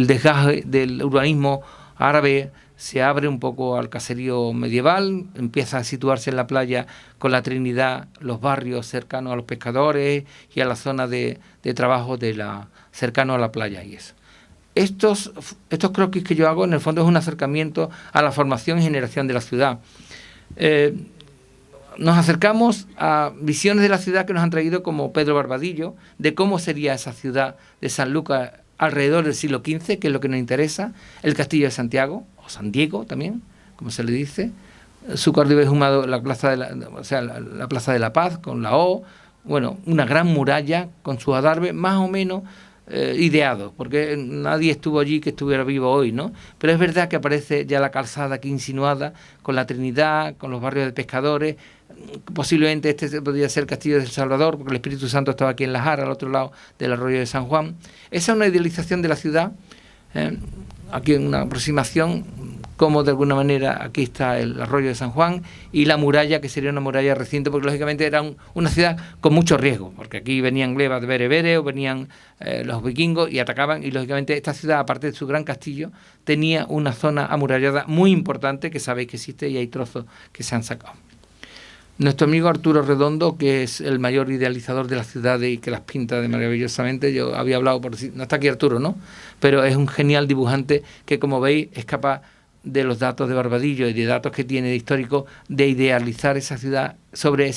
desgaje del urbanismo árabe, se abre un poco al caserío medieval, empieza a situarse en la playa con la Trinidad, los barrios cercanos a los pescadores y a la zona de trabajo cercano a la playa y eso. Estos croquis que yo hago, en el fondo, es un acercamiento a la formación y generación de la ciudad. Nos acercamos a visiones de la ciudad que nos han traído como Pedro Barbadillo, de cómo sería esa ciudad de Sanlúcar alrededor del siglo XV, que es lo que nos interesa, el Castillo de Santiago, o San Diego también, como se le dice, su córdigo ehumado, la Plaza de la Paz, con la O, bueno, una gran muralla con sus adarves, más o menos ideados, porque nadie estuvo allí que estuviera vivo hoy, ¿no? Pero es verdad que aparece ya la calzada aquí insinuada, con la Trinidad, con los barrios de pescadores. Posiblemente este podría ser el Castillo de El Salvador, porque el Espíritu Santo estaba aquí en La Jara, al otro lado del arroyo de San Juan. Esa es una idealización de la ciudad, aquí en una aproximación, como de alguna manera aquí está el arroyo de San Juan y la muralla, que sería una muralla reciente, porque lógicamente era una ciudad con mucho riesgo, porque aquí venían glebas de berebere o venían los vikingos y atacaban, y lógicamente esta ciudad, aparte de su gran castillo, tenía una zona amurallada muy importante, que sabéis que existe, y hay trozos que se han sacado. Nuestro amigo Arturo Redondo, que es el mayor idealizador de las ciudades y que las pinta de maravillosamente, yo había hablado no está aquí Arturo, ¿no? Pero es un genial dibujante que, como veis, es capaz de los datos de Barbadillo y de datos que tiene de histórico, de idealizar esa ciudad sobre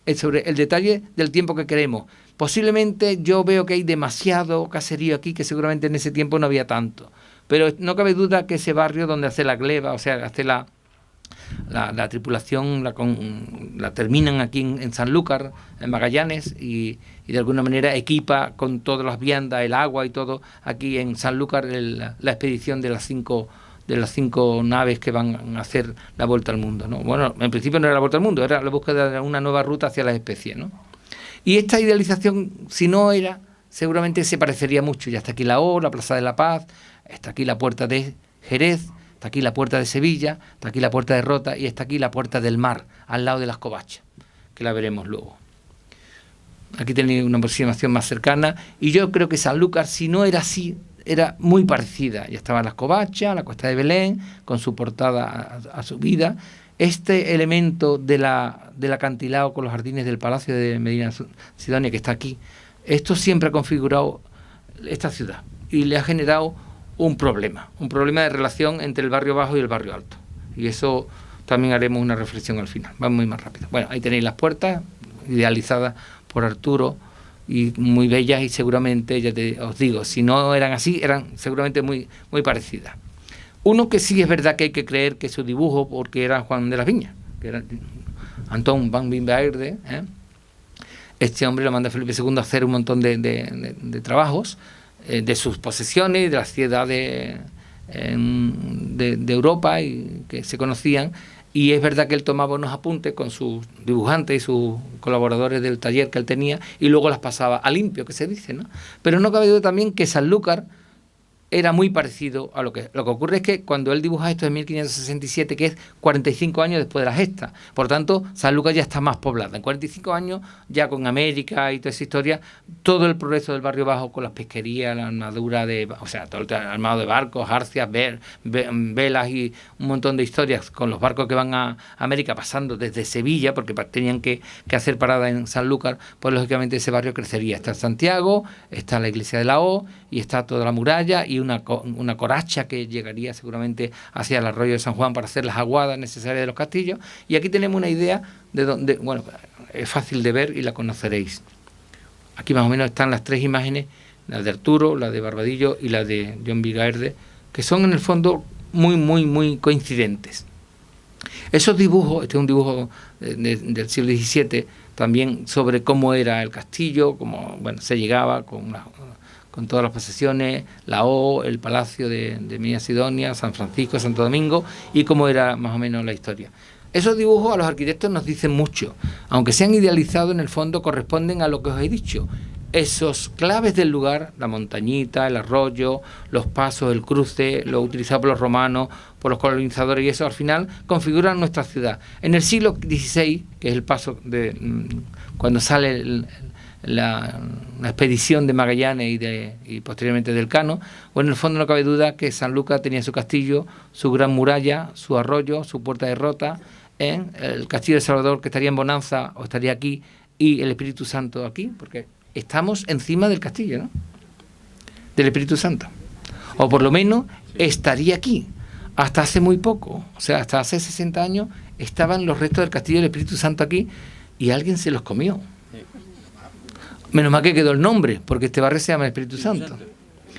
el detalle del tiempo que queremos. Posiblemente yo veo que hay demasiado caserío aquí, que seguramente en ese tiempo no había tanto, pero no cabe duda que ese barrio donde hace la gleba, o sea, hace la tripulación, la terminan aquí en Sanlúcar, en Magallanes, y de alguna manera equipa con todas las viandas, el agua y todo, aquí en Sanlúcar la expedición de las 5 de las 5 naves que van a hacer la vuelta al mundo, ¿no? Bueno, en principio no era la vuelta al mundo, era la búsqueda de una nueva ruta hacia las especies, ¿no? Y esta idealización, si no era, seguramente se parecería mucho. Ya está aquí la O, la Plaza de la Paz, está aquí la puerta de Jerez, está aquí la puerta de Sevilla, está aquí la puerta de Rota y está aquí la puerta del Mar, al lado de las Covachas, que la veremos luego. Aquí tenéis una aproximación más cercana y yo creo que Sanlúcar, si no era así, era muy parecida. Ya estaban las Covachas, la Cuesta de Belén, con su portada a subida. Este elemento del acantilado con los jardines del Palacio de Medina Sidonia que está aquí, esto siempre ha configurado esta ciudad y le ha generado un problema de relación entre el barrio bajo y el barrio alto. Y eso también haremos una reflexión al final. Vamos muy más rápido. Bueno, ahí tenéis las puertas idealizadas por Arturo y muy bellas y seguramente, os digo, si no eran así, eran seguramente muy, muy parecidas. Uno que sí es verdad que hay que creer que su dibujo, porque era Juan de las Viñas, que era Antón van Bimbaerde, este hombre lo manda Felipe II a hacer un montón de trabajos de sus posesiones, de las ciudades de Europa y que se conocían. Y es verdad que él tomaba unos apuntes con sus dibujantes y sus colaboradores del taller que él tenía y luego las pasaba a limpio, que se dice, ¿no? Pero no cabe duda también que Sanlúcar era muy parecido a lo que ocurre es que cuando él dibuja esto en 1567, que es 45 años después de la gesta, por tanto, Sanlúcar ya está más poblada. En 45 años, ya con América y toda esa historia, todo el progreso del barrio bajo con las pesquerías, la armadura todo el armado de barcos, arcias, velas y un montón de historias con los barcos que van a América pasando desde Sevilla, porque tenían que hacer parada en Sanlúcar, pues lógicamente ese barrio crecería. Está Santiago, está la iglesia de la O y está toda la muralla y una coracha que llegaría seguramente hacia el arroyo de San Juan para hacer las aguadas necesarias de los castillos. Y aquí tenemos una idea de donde, bueno, es fácil de ver y la conoceréis. Aquí más o menos están las 3 imágenes, la de Arturo, la de Barbadillo y la de John Vigaerde, que son en el fondo muy, muy, muy coincidentes. Esos dibujos, este es un dibujo del siglo XVII, también sobre cómo era el castillo, cómo se llegaba con todas las posesiones, la O, el Palacio de Medina Sidonia, San Francisco, Santo Domingo, y cómo era más o menos la historia. Esos dibujos a los arquitectos nos dicen mucho, aunque sean idealizados, en el fondo corresponden a lo que os he dicho. Esos claves del lugar, la montañita, el arroyo, los pasos, el cruce, lo utilizado por los romanos, por los colonizadores, y eso al final configuran nuestra ciudad. En el siglo XVI, que es el paso de cuando sale la expedición de Magallanes y posteriormente del Cano, bueno, en el fondo no cabe duda que Sanlúcar tenía su castillo, su gran muralla, su arroyo, su puerta de Rota, el castillo de Salvador, que estaría en Bonanza o estaría aquí, y el Espíritu Santo aquí, porque estamos encima del castillo, ¿no? Del Espíritu Santo. O por lo menos estaría aquí. Hasta hace muy poco, o sea, hasta hace 60 años, estaban los restos del castillo del Espíritu Santo aquí y alguien se los comió. Menos mal que quedó el nombre, porque este barrio se llama Espíritu Santo.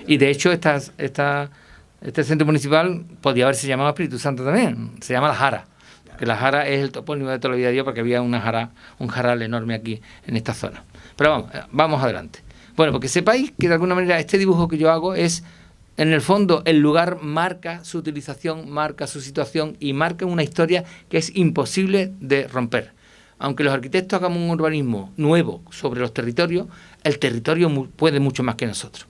Y de hecho este centro municipal podía haberse llamado Espíritu Santo también. Se llama La Jara, que La Jara es el topónimo de toda la vida de Dios, porque había un jaral enorme aquí en esta zona. Pero vamos adelante. Bueno, porque sepáis que de alguna manera este dibujo que yo hago es, en el fondo, el lugar marca su utilización, marca su situación y marca una historia que es imposible de romper. Aunque los arquitectos hagamos un urbanismo nuevo sobre los territorios, el territorio puede mucho más que nosotros.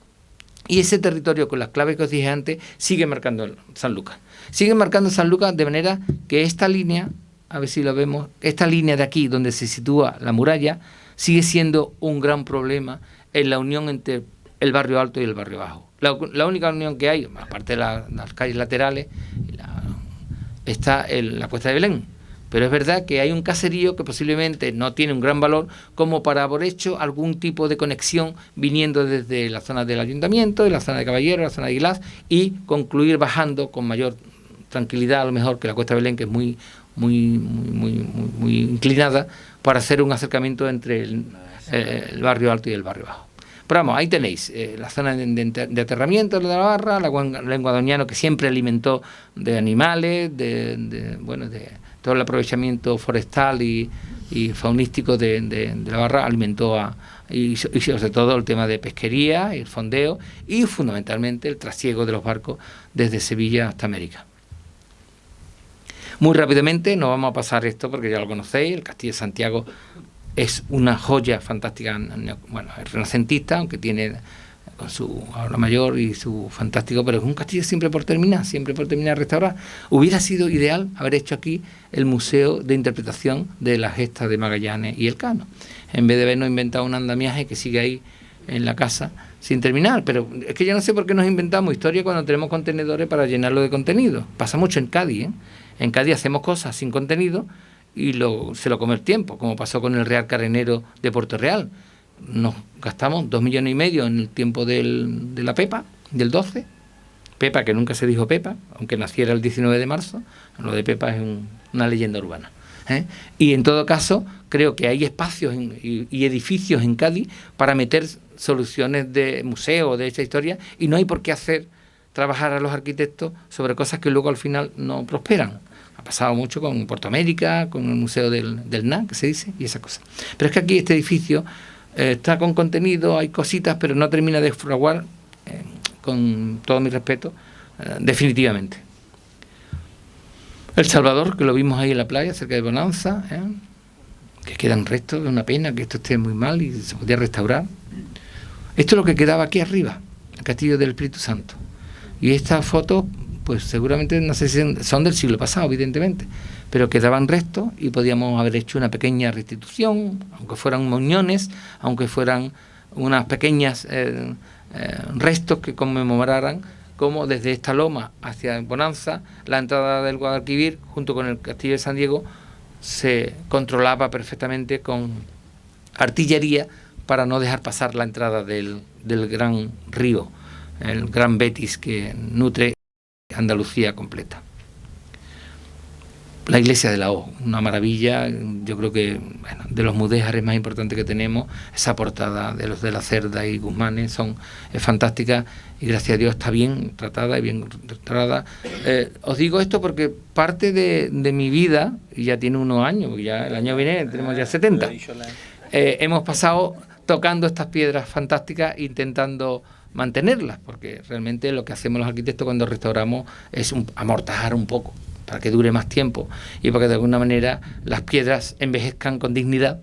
Y ese territorio, con las claves que os dije antes, sigue marcando Sanlúcar. Sigue marcando Sanlúcar de manera que esta línea, a ver si lo vemos, esta línea de aquí, donde se sitúa la muralla, sigue siendo un gran problema en la unión entre el barrio alto y el barrio bajo. La única unión que hay, aparte de las calles laterales, está la Cuesta de Belén. Pero es verdad que hay un caserío que posiblemente no tiene un gran valor como para haber hecho algún tipo de conexión viniendo desde la zona del ayuntamiento, de la zona de Caballero, la zona de Aguilar, y concluir bajando con mayor tranquilidad, a lo mejor que la Cuesta de Belén, que es muy inclinada, para hacer un acercamiento entre el barrio alto y el barrio bajo. Pero vamos, ahí tenéis la zona de aterramiento de la Barra, la lengua doñana, que siempre alimentó de animales, de todo el aprovechamiento forestal y faunístico de la Barra, alimentó y sobre todo el tema de pesquería, el fondeo y fundamentalmente el trasiego de los barcos desde Sevilla hasta América. Muy rápidamente nos vamos a pasar esto porque ya lo conocéis. El Castillo de Santiago es una joya fantástica, bueno, es renacentista, aunque tiene con su aula mayor y su fantástico, pero es un castillo siempre por terminar de restaurar. Hubiera sido ideal haber hecho aquí el museo de interpretación de la gesta de Magallanes y Elcano, en vez de habernos inventado un andamiaje que sigue ahí en la casa sin terminar. Pero es que yo no sé por qué nos inventamos historia cuando tenemos contenedores para llenarlo de contenido. Pasa mucho en Cádiz, ¿eh? En Cádiz hacemos cosas sin contenido y se lo come el tiempo, como pasó con el Real Carenero de Puerto Real. Nos gastamos 2,5 millones en el tiempo de la Pepa, del 12. Pepa, que nunca se dijo Pepa, aunque naciera el 19 de marzo. Lo de Pepa es una leyenda urbana, ¿eh? Y en todo caso, creo que hay espacios y edificios en Cádiz para meter soluciones de museo, de esa historia, y no hay por qué hacer trabajar a los arquitectos sobre cosas que luego al final no prosperan. Ha pasado mucho con Puerto América, con el Museo del NA, que se dice, y esas cosas. Pero es que aquí este edificio está con contenido, hay cositas, pero no termina de fraguar, con todo mi respeto, definitivamente. El Salvador, que lo vimos ahí en la playa, cerca de Bonanza, que quedan restos, de una pena que esto esté muy mal y se podía restaurar. Esto es lo que quedaba aquí arriba, el Castillo del Espíritu Santo. Y estas fotos, pues seguramente, no sé si son del siglo pasado, evidentemente, pero quedaban restos y podíamos haber hecho una pequeña restitución, aunque fueran moñones, aunque fueran unas pequeñas restos que conmemoraran cómo desde esta loma hacia Bonanza, la entrada del Guadalquivir, junto con el Castillo de San Diego, se controlaba perfectamente con artillería para no dejar pasar la entrada del gran río, el gran Betis que nutre Andalucía completa. La iglesia de la O, una maravilla. Yo creo que, bueno, de los mudéjares más importantes que tenemos, esa portada de los de la Cerda y Guzmanes es fantástica y gracias a Dios está bien tratada y bien restaurada. Os digo esto porque parte de mi vida, y ya tiene unos años, ya el año viene tenemos ya 70, hemos pasado tocando estas piedras fantásticas, intentando mantenerlas, porque realmente lo que hacemos los arquitectos cuando restauramos es amortajar un poco, para que dure más tiempo y para que de alguna manera las piedras envejezcan con dignidad,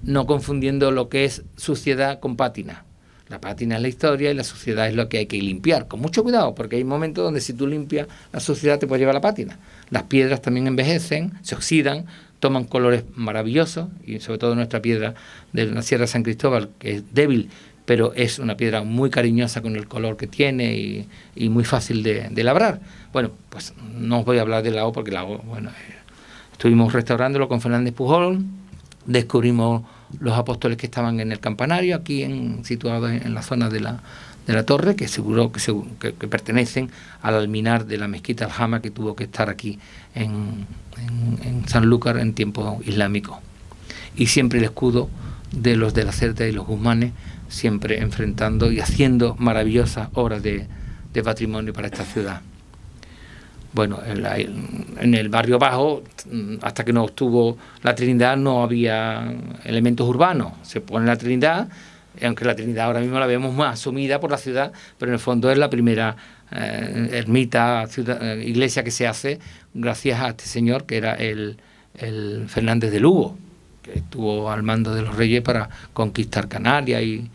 no confundiendo lo que es suciedad con pátina. La pátina es la historia y la suciedad es lo que hay que limpiar, con mucho cuidado, porque hay momentos donde si tú limpias la suciedad te puede llevar la pátina. Las piedras también envejecen, se oxidan, toman colores maravillosos, y sobre todo nuestra piedra de la Sierra de San Cristóbal, que es débil, pero es una piedra muy cariñosa con el color que tiene y muy fácil de labrar. Bueno, pues no os voy a hablar de la O porque la O, bueno, estuvimos restaurándolo con Fernández Pujol, descubrimos los apóstoles que estaban en el campanario, aquí situados en la zona de la torre, que seguro que pertenecen al alminar de la mezquita Aljama que tuvo que estar aquí en Sanlúcar en tiempo islámico. Y siempre el escudo de los de la Cerda y los Guzmanes, siempre enfrentando y haciendo maravillosas obras de patrimonio para esta ciudad. Bueno, en el barrio bajo, hasta que no estuvo la Trinidad, no había elementos urbanos. Se pone la Trinidad, aunque la Trinidad ahora mismo la vemos más asumida por la ciudad, pero en el fondo es la primera ermita, iglesia que se hace gracias a este señor que era el Fernández de Lugo, que estuvo al mando de los reyes para conquistar Canarias y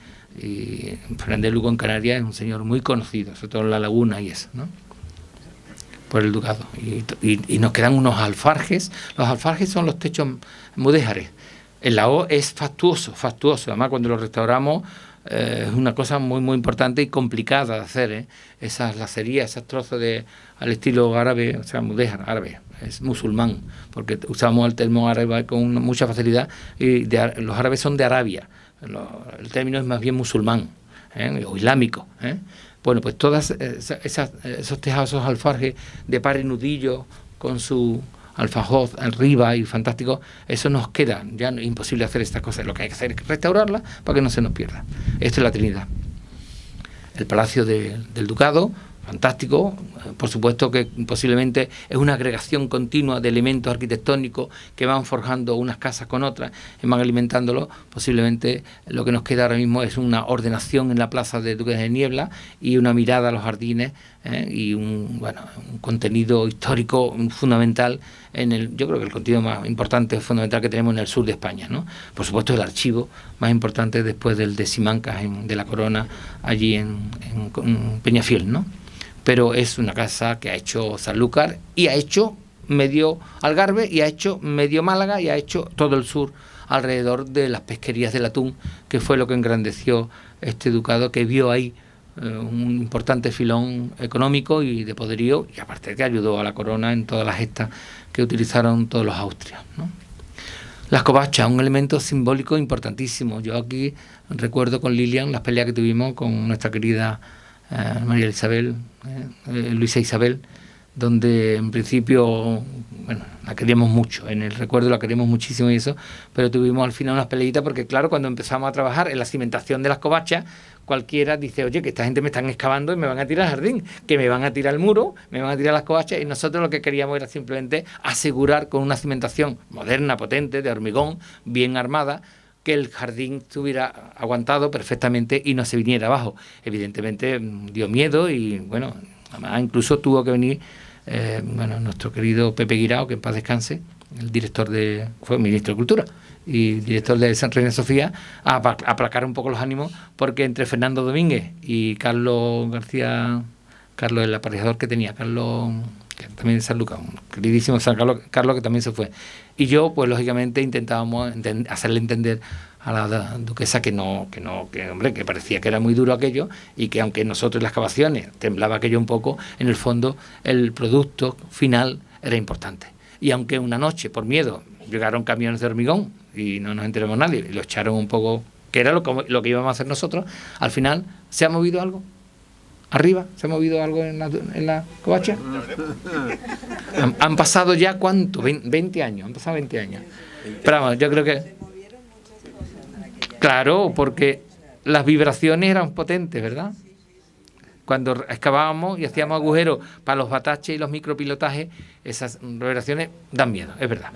Fernández de Lugo en Canarias es un señor muy conocido, sobre todo en La Laguna y eso, ¿no? Por el ducado. Y nos quedan unos alfarjes. Los alfarjes son los techos mudéjares. El la O es fastuoso. Además, cuando lo restauramos, es una cosa muy, muy importante y complicada de hacer, Esas lacerías, esos trozos al estilo árabe, o sea, mudéjar, árabe, es musulmán, porque usamos el término árabe con mucha facilidad, y los árabes son de Arabia. El término es más bien musulmán, o islámico, Bueno, pues todas esos tejados, esos alfarjes de par y nudillo con su alfajor arriba y fantástico, eso nos queda, ya no es imposible hacer estas cosas. Lo que hay que hacer es restaurarlas para que no se nos pierda. Esto es la Trinidad. El Palacio del Ducado, fantástico. Por supuesto que posiblemente es una agregación continua de elementos arquitectónicos que van forjando unas casas con otras y van alimentándolo. Posiblemente lo que nos queda ahora mismo es una ordenación en la plaza de Duques de Niebla y una mirada a los jardines, y un contenido histórico fundamental yo creo que el contenido más importante, fundamental que tenemos en el sur de España, ¿no? Por supuesto el archivo más importante después del de Simancas de la Corona, allí en Peñafiel, ¿no? Pero es una casa que ha hecho Sanlúcar y ha hecho medio Algarve y ha hecho medio Málaga y ha hecho todo el sur alrededor de las pesquerías del atún, que fue lo que engrandeció este ducado, que vio ahí un importante filón económico y de poderío, y aparte que ayudó a la corona en todas las gestas que utilizaron todos los austrias, ¿no? Las covachas, un elemento simbólico importantísimo. Yo aquí recuerdo con Lilian las peleas que tuvimos con nuestra querida María Isabel, Luisa Isabel, donde en principio, bueno, la queríamos mucho, en el recuerdo la queríamos muchísimo y eso, pero tuvimos al final unas peleitas porque, claro, cuando empezamos a trabajar en la cimentación de las covachas, cualquiera dice, oye, que esta gente me están excavando y me van a tirar el jardín, que me van a tirar el muro, me van a tirar las covachas, y nosotros lo que queríamos era simplemente asegurar con una cimentación moderna, potente, de hormigón, bien armada, que el jardín estuviera aguantado perfectamente y no se viniera abajo. Evidentemente dio miedo y, bueno, además incluso tuvo que venir nuestro querido Pepe Guirao, que en paz descanse, el director fue ministro de Cultura y director de San Reina Sofía, a aplacar un poco los ánimos, porque entre Fernando Domínguez y Carlos García, Carlos, el aparejador que tenía, Carlos, que también de San Lucas, un queridísimo San Carlos, que también se fue, y yo, pues lógicamente intentábamos hacerle entender a la duquesa que hombre, que parecía que era muy duro aquello, y que aunque nosotros en las excavaciones temblaba aquello un poco, en el fondo el producto final era importante. Y aunque una noche, por miedo, llegaron camiones de hormigón y no nos enteramos nadie, y lo echaron un poco, que era lo que íbamos a hacer nosotros, al final, ¿se ha movido algo? ¿Arriba? ¿Se ha movido algo en la covacha? Han pasado ya, ¿cuánto? 20 años, han pasado 20 años. Pero vamos, yo creo que... Claro, porque las vibraciones eran potentes, ¿verdad? Cuando excavábamos y hacíamos agujeros para los bataches y los micropilotajes, esas vibraciones dan miedo, es verdad.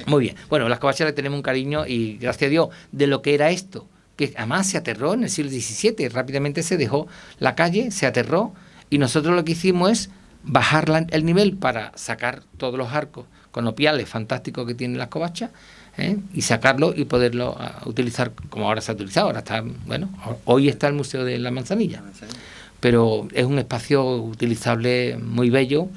Muy bien. Bueno, las covachas le tenemos un cariño y, gracias a Dios, de lo que era esto, que además se aterró en el siglo XVII, rápidamente se dejó la calle, se aterró, y nosotros lo que hicimos es bajar el nivel para sacar todos los arcos conopiales fantásticos que tienen las covachas, y sacarlo y poderlo utilizar como ahora se ha utilizado. Ahora está, bueno, hoy está el Museo de la Manzanilla, pero es un espacio utilizable muy bello.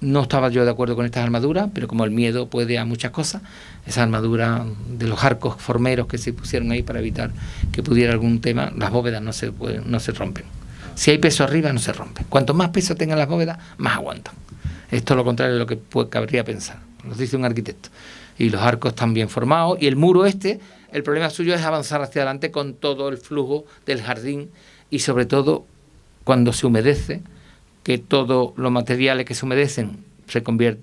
No estaba yo de acuerdo con estas armaduras, pero como el miedo puede a muchas cosas, esa armadura de los arcos formeros que se pusieron ahí para evitar que pudiera algún tema, las bóvedas no se rompen. Si hay peso arriba, no se rompen. Cuanto más peso tengan las bóvedas, más aguantan. Esto es lo contrario de lo que cabría pensar, nos dice un arquitecto. Y los arcos están bien formados, y el muro el problema suyo es avanzar hacia adelante con todo el flujo del jardín, y sobre todo cuando se humedece, que todos los materiales que se humedecen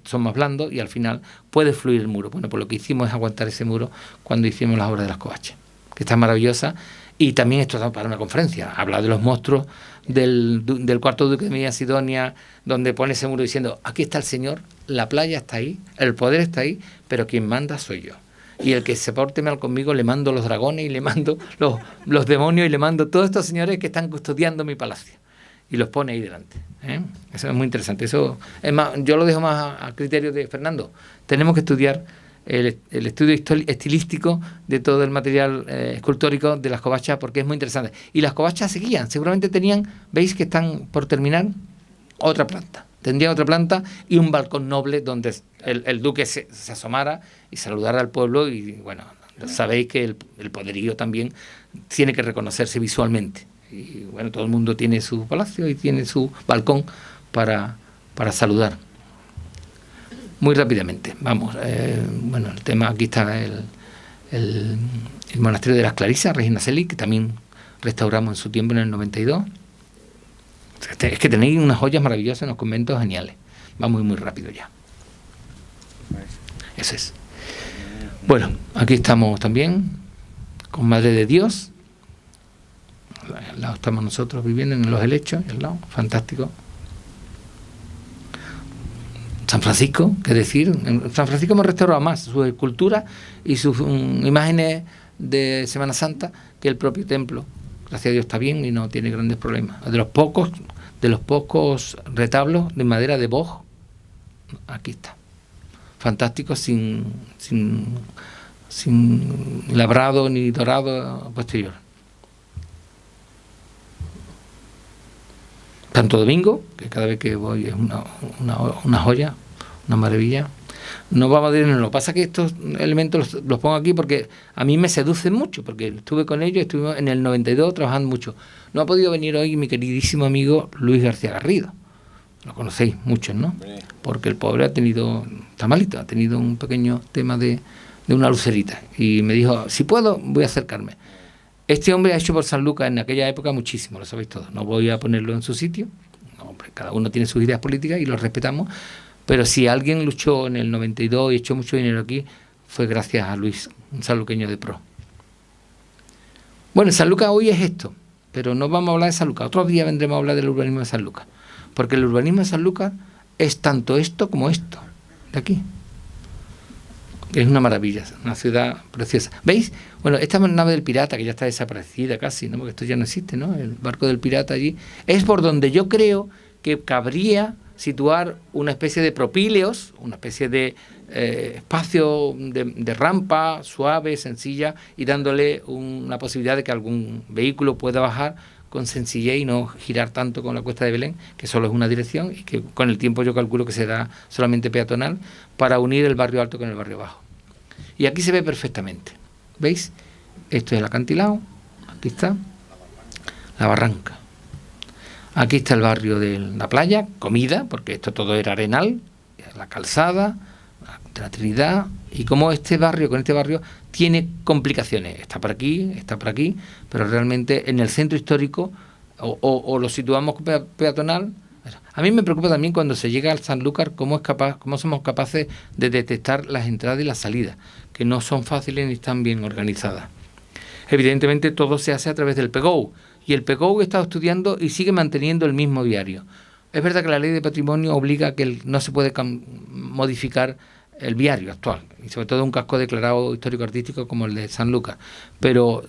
son más blandos y al final puede fluir el muro. Bueno, pues lo que hicimos es aguantar ese muro cuando hicimos las obras de las covachas, que está maravillosa. Y también esto da para una conferencia, habla de los monstruos del cuarto duque de Medina Sidonia, donde pone ese muro diciendo, aquí está el señor, la playa está ahí, el poder está ahí, pero quien manda soy yo. Y el que se porte mal conmigo, le mando los dragones y le mando los demonios y le mando todos estos señores que están custodiando mi palacio. Y los pone ahí delante. Eso es muy interesante. Eso es más, yo lo dejo más a criterio de Fernando. Tenemos que estudiar el estudio estilístico de todo el material escultórico de las covachas, porque es muy interesante. Y las covachas seguían, seguramente tenían, veis que están por terminar, otra planta. Tendría otra planta y un balcón noble donde el duque se asomara y saludara al pueblo. Y bueno, sabéis que el poderío también tiene que reconocerse visualmente. Y bueno, todo el mundo tiene su palacio y tiene su balcón para saludar. Muy rápidamente, vamos. Bueno, el tema, aquí está el monasterio de las Clarisas, Regina Celi, que también restauramos en su tiempo en el 92. Es que tenéis unas joyas maravillosas en los conventos geniales. Va muy rápido ya. Eso es. Bueno, aquí estamos también con Madre de Dios. Al lado estamos nosotros viviendo en los helechos, al lado, fantástico. San Francisco, qué decir, en San Francisco hemos restaurado más sus esculturas y sus imágenes de Semana Santa que el propio templo. Gracias a Dios está bien y no tiene grandes problemas. De los pocos retablos de madera de boj, aquí está. Fantástico, sin labrado ni dorado posterior. Santo Domingo, que cada vez que voy es una joya, una maravilla. No vamos a decir, lo que pasa es que estos elementos los pongo aquí porque a mí me seducen mucho, porque estuve con ellos, estuvimos en el 92 trabajando mucho. No ha podido venir hoy mi queridísimo amigo Luis García Garrido. Lo conocéis muchos, ¿no? Porque el pobre está malito, ha tenido un pequeño tema de una ulcerita. Y me dijo, si puedo, voy a acercarme. Este hombre ha hecho por Sanlúcar en aquella época muchísimo, lo sabéis todos. No voy a ponerlo en su sitio. No, hombre, cada uno tiene sus ideas políticas y los respetamos. Pero si alguien luchó en el 92 y echó mucho dinero aquí, fue gracias a Luis, un sanluqueño de pro. Bueno, Sanlúcar hoy es esto, pero no vamos a hablar de Sanlúcar. Otro día vendremos a hablar del urbanismo de Sanlúcar. Porque el urbanismo de Sanlúcar es tanto esto como esto, de aquí. Es una maravilla, una ciudad preciosa. ¿Veis? Bueno, esta nave del pirata, que ya está desaparecida casi, ¿no? Porque esto ya no existe, ¿no? El barco del pirata allí. Es por donde yo creo que cabría situar una especie de propíleos, una especie de espacio de rampa suave, sencilla, y dándole una posibilidad de que algún vehículo pueda bajar con sencillez y no girar tanto con la Cuesta de Belén, que solo es una dirección y que con el tiempo yo calculo que será solamente peatonal, para unir el barrio alto con el barrio bajo. Y aquí se ve perfectamente. ¿Veis? Esto es el acantilado, aquí está la barranca. Aquí está el barrio de la playa, comida, porque esto todo era arenal, la calzada, de la Trinidad, y como este barrio, con este barrio, tiene complicaciones. Está por aquí, pero realmente en el centro histórico o lo situamos peatonal. A mí me preocupa también cuando se llega al Sanlúcar cómo somos capaces de detectar las entradas y las salidas, que no son fáciles ni están bien organizadas. Evidentemente todo se hace a través del PGOU, y el PGOU he estado estudiando y sigue manteniendo el mismo viario. Es verdad que la ley de patrimonio obliga a que no se puede modificar el viario actual, y sobre todo un casco declarado histórico-artístico como el de Sanlúcar, pero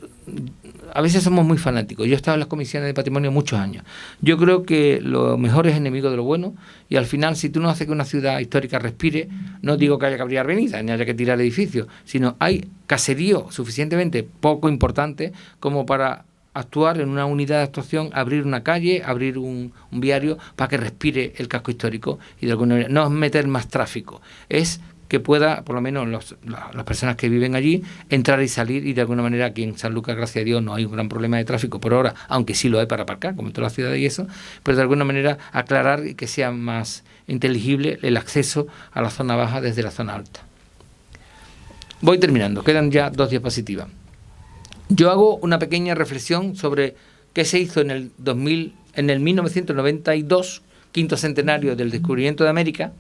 a veces somos muy fanáticos. Yo he estado en las comisiones de patrimonio muchos años. Yo creo que lo mejor es enemigo de lo bueno, y al final, si tú no haces que una ciudad histórica respire, no digo que haya que abrir avenidas ni haya que tirar edificios, sino hay caserío suficientemente poco importante como para actuar en una unidad de actuación, abrir una calle, abrir un viario para que respire el casco histórico, y de alguna manera no es meter más tráfico, es que pueda, por lo menos las personas que viven allí, entrar y salir, y de alguna manera aquí en Sanlúcar, gracias a Dios, no hay un gran problema de tráfico por ahora, aunque sí lo hay para aparcar, como en todas las ciudades y eso, pero de alguna manera aclarar y que sea más inteligible el acceso a la zona baja desde la zona alta. Voy terminando, quedan ya 2 diapositivas. Yo hago una pequeña reflexión sobre qué se hizo en el 1992, quinto centenario del descubrimiento de América,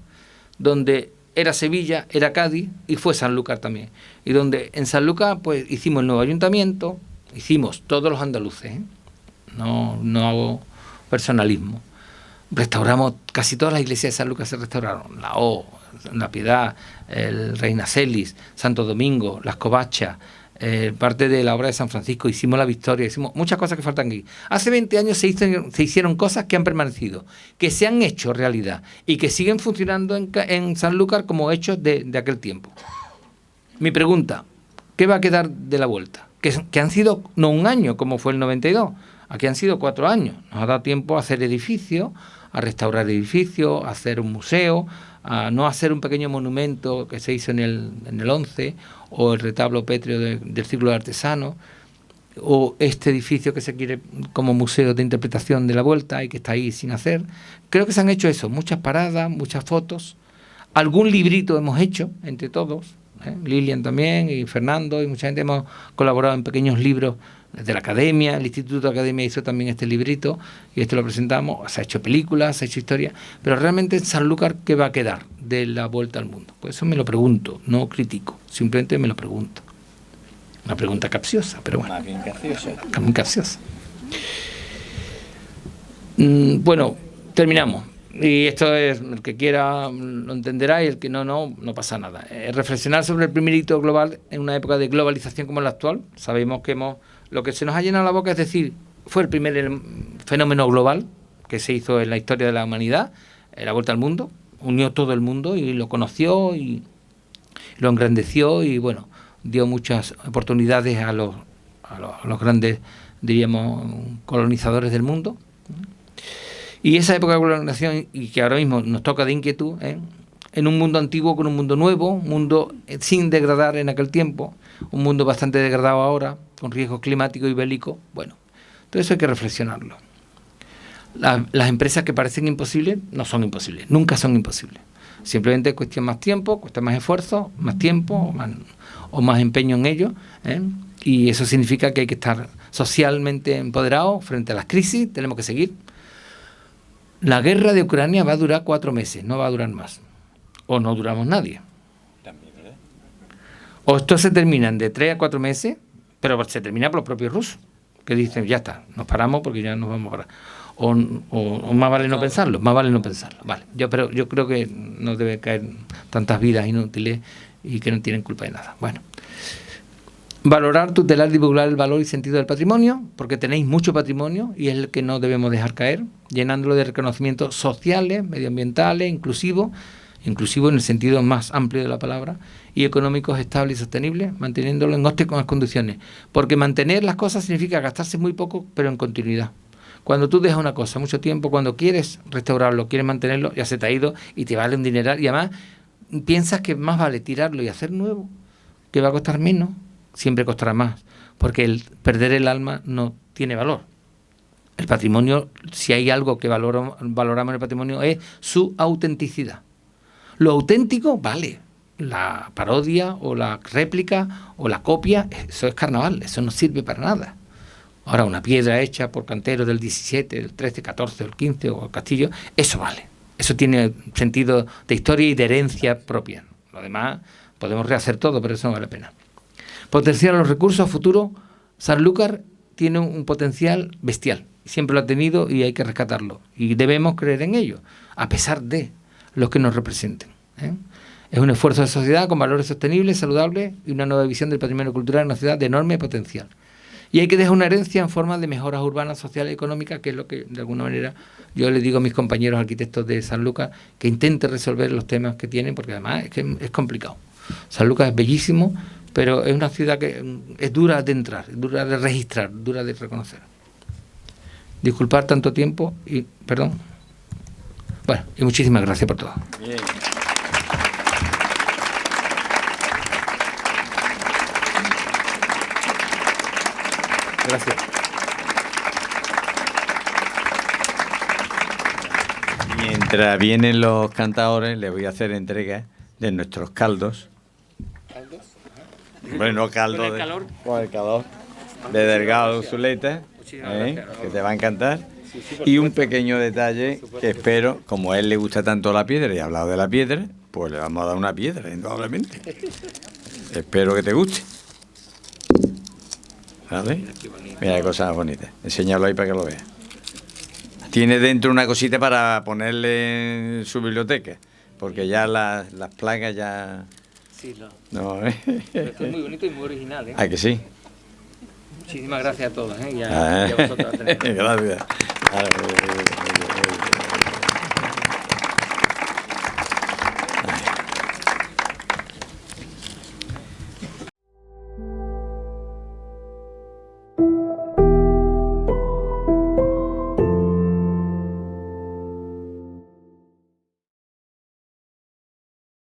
donde era Sevilla, era Cádiz y fue Sanlúcar también. Y donde en Sanlúcar pues hicimos el nuevo ayuntamiento, hicimos todos los andaluces, no hago personalismo. Restauramos casi todas las iglesias de Sanlúcar, se restauraron, la O, la Piedad, el Reina Celis, Santo Domingo, las Covachas, parte de la obra de San Francisco, hicimos la Victoria, hicimos muchas cosas que faltan aquí. Hace 20 años se hicieron cosas que han permanecido, que se han hecho realidad y que siguen funcionando en Sanlúcar como hechos de aquel tiempo. Mi pregunta, ¿qué va a quedar de la vuelta? Que han sido no un año como fue el 92, aquí han sido 4 años. Nos ha dado tiempo a hacer edificios, a restaurar edificios, a hacer un museo, a no hacer un pequeño monumento que se hizo en el 11, o el retablo pétreo del Círculo de Artesanos, o este edificio que se quiere como museo de interpretación de la Vuelta y que está ahí sin hacer. Creo que se han hecho eso, muchas paradas, muchas fotos, algún librito hemos hecho entre todos, Lilian también y Fernando y mucha gente hemos colaborado en pequeños libros de la Academia. El Instituto de Academia hizo también este librito y lo presentamos. Se ha hecho películas, se ha hecho historia, pero realmente en Sanlúcar, ¿qué va a quedar de la vuelta al mundo? Pues eso me lo pregunto, no critico, simplemente me lo pregunto. Una pregunta capciosa, pero bueno. Más bien capciosa. Muy capciosa. Bueno, terminamos. Y esto es, el que quiera lo entenderá y el que no pasa nada. Reflexionar sobre el primer hito global en una época de globalización como la actual. Sabemos que lo que se nos ha llenado la boca es decir, fue el primer fenómeno global que se hizo en la historia de la humanidad, la vuelta al mundo, unió todo el mundo y lo conoció y lo engrandeció y bueno, dio muchas oportunidades a los grandes, diríamos, colonizadores del mundo. Y esa época de colonización, y que ahora mismo nos toca de inquietud, en un mundo antiguo con un mundo nuevo, un mundo sin degradar en aquel tiempo, un mundo bastante degradado ahora, con riesgos climáticos y bélicos. Bueno, todo eso hay que reflexionarlo. Las empresas que parecen imposibles no son imposibles, nunca son imposibles. Simplemente cuesta más tiempo, cuesta más esfuerzo, más tiempo o más empeño en ello, y eso significa que hay que estar socialmente empoderados frente a las crisis, tenemos que seguir. La guerra de Ucrania va a durar 4 meses, no va a durar más. O no duramos nadie. O esto se termina de 3 a 4 meses, pero se termina por los propios rusos, que dicen, ya está, nos paramos porque ya nos vamos a parar. O más vale no pensarlo, Vale, pero yo creo que no debe caer tantas vidas inútiles y que no tienen culpa de nada. Bueno. Valorar, tutelar, divulgar el valor y sentido del patrimonio, porque tenéis mucho patrimonio y es el que no debemos dejar caer, llenándolo de reconocimientos sociales, medioambientales, inclusivos en el sentido más amplio de la palabra, y económicos estables y sostenibles, manteniéndolo en óptimas condiciones. Porque mantener las cosas significa gastarse muy poco, pero en continuidad. Cuando tú dejas una cosa mucho tiempo, cuando quieres restaurarlo, quieres mantenerlo, ya se te ha ido y te vale un dineral, y además piensas que más vale tirarlo y hacer nuevo, que va a costar menos, siempre costará más, porque el perder el alma no tiene valor. El patrimonio, si hay algo que valoramos en el patrimonio, es su autenticidad. Lo auténtico vale, la parodia o la réplica o la copia, eso es carnaval, eso no sirve para nada. Ahora, una piedra hecha por canteros del 17, del 13, 14, del 15 o el castillo, eso vale. Eso tiene sentido de historia y de herencia propia. Lo demás podemos rehacer todo, pero eso no vale la pena. Potenciar los recursos futuros. Sanlúcar tiene un potencial bestial. Siempre lo ha tenido y hay que rescatarlo. Y debemos creer en ello, a pesar de los que nos representen. Es un esfuerzo de sociedad con valores sostenibles, saludables y una nueva visión del patrimonio cultural en una ciudad de enorme potencial. Y hay que dejar una herencia en forma de mejoras urbanas, sociales y económicas, que es lo que, de alguna manera, yo le digo a mis compañeros arquitectos de Sanlúcar, que intenten resolver los temas que tienen, porque además es complicado. Sanlúcar es bellísimo, pero es una ciudad que es dura de entrar, dura de registrar, dura de reconocer. Disculpar tanto tiempo y perdón. Bueno, y muchísimas gracias por todo. Bien. Gracias. Mientras vienen los cantadores, les voy a hacer entrega de nuestros caldos. ¿Caldos? Bueno, caldo con el calor de Delgado Zuleta, que te va a encantar. Y un pequeño detalle que espero, como a él le gusta tanto la piedra y ha hablado de la piedra, pues le vamos a dar una piedra, indudablemente. Espero que te guste. ¿Vale? Mira qué cosas bonitas. Enséñalo ahí para que lo veas. Tiene dentro una cosita para ponerle en su biblioteca, porque ya las plagas ya... Sí, no. Pero esto es muy bonito y muy original, ¿eh? ¿Ah, que sí? Muchísimas gracias a todos, ¿eh? Y a vosotros. Gracias.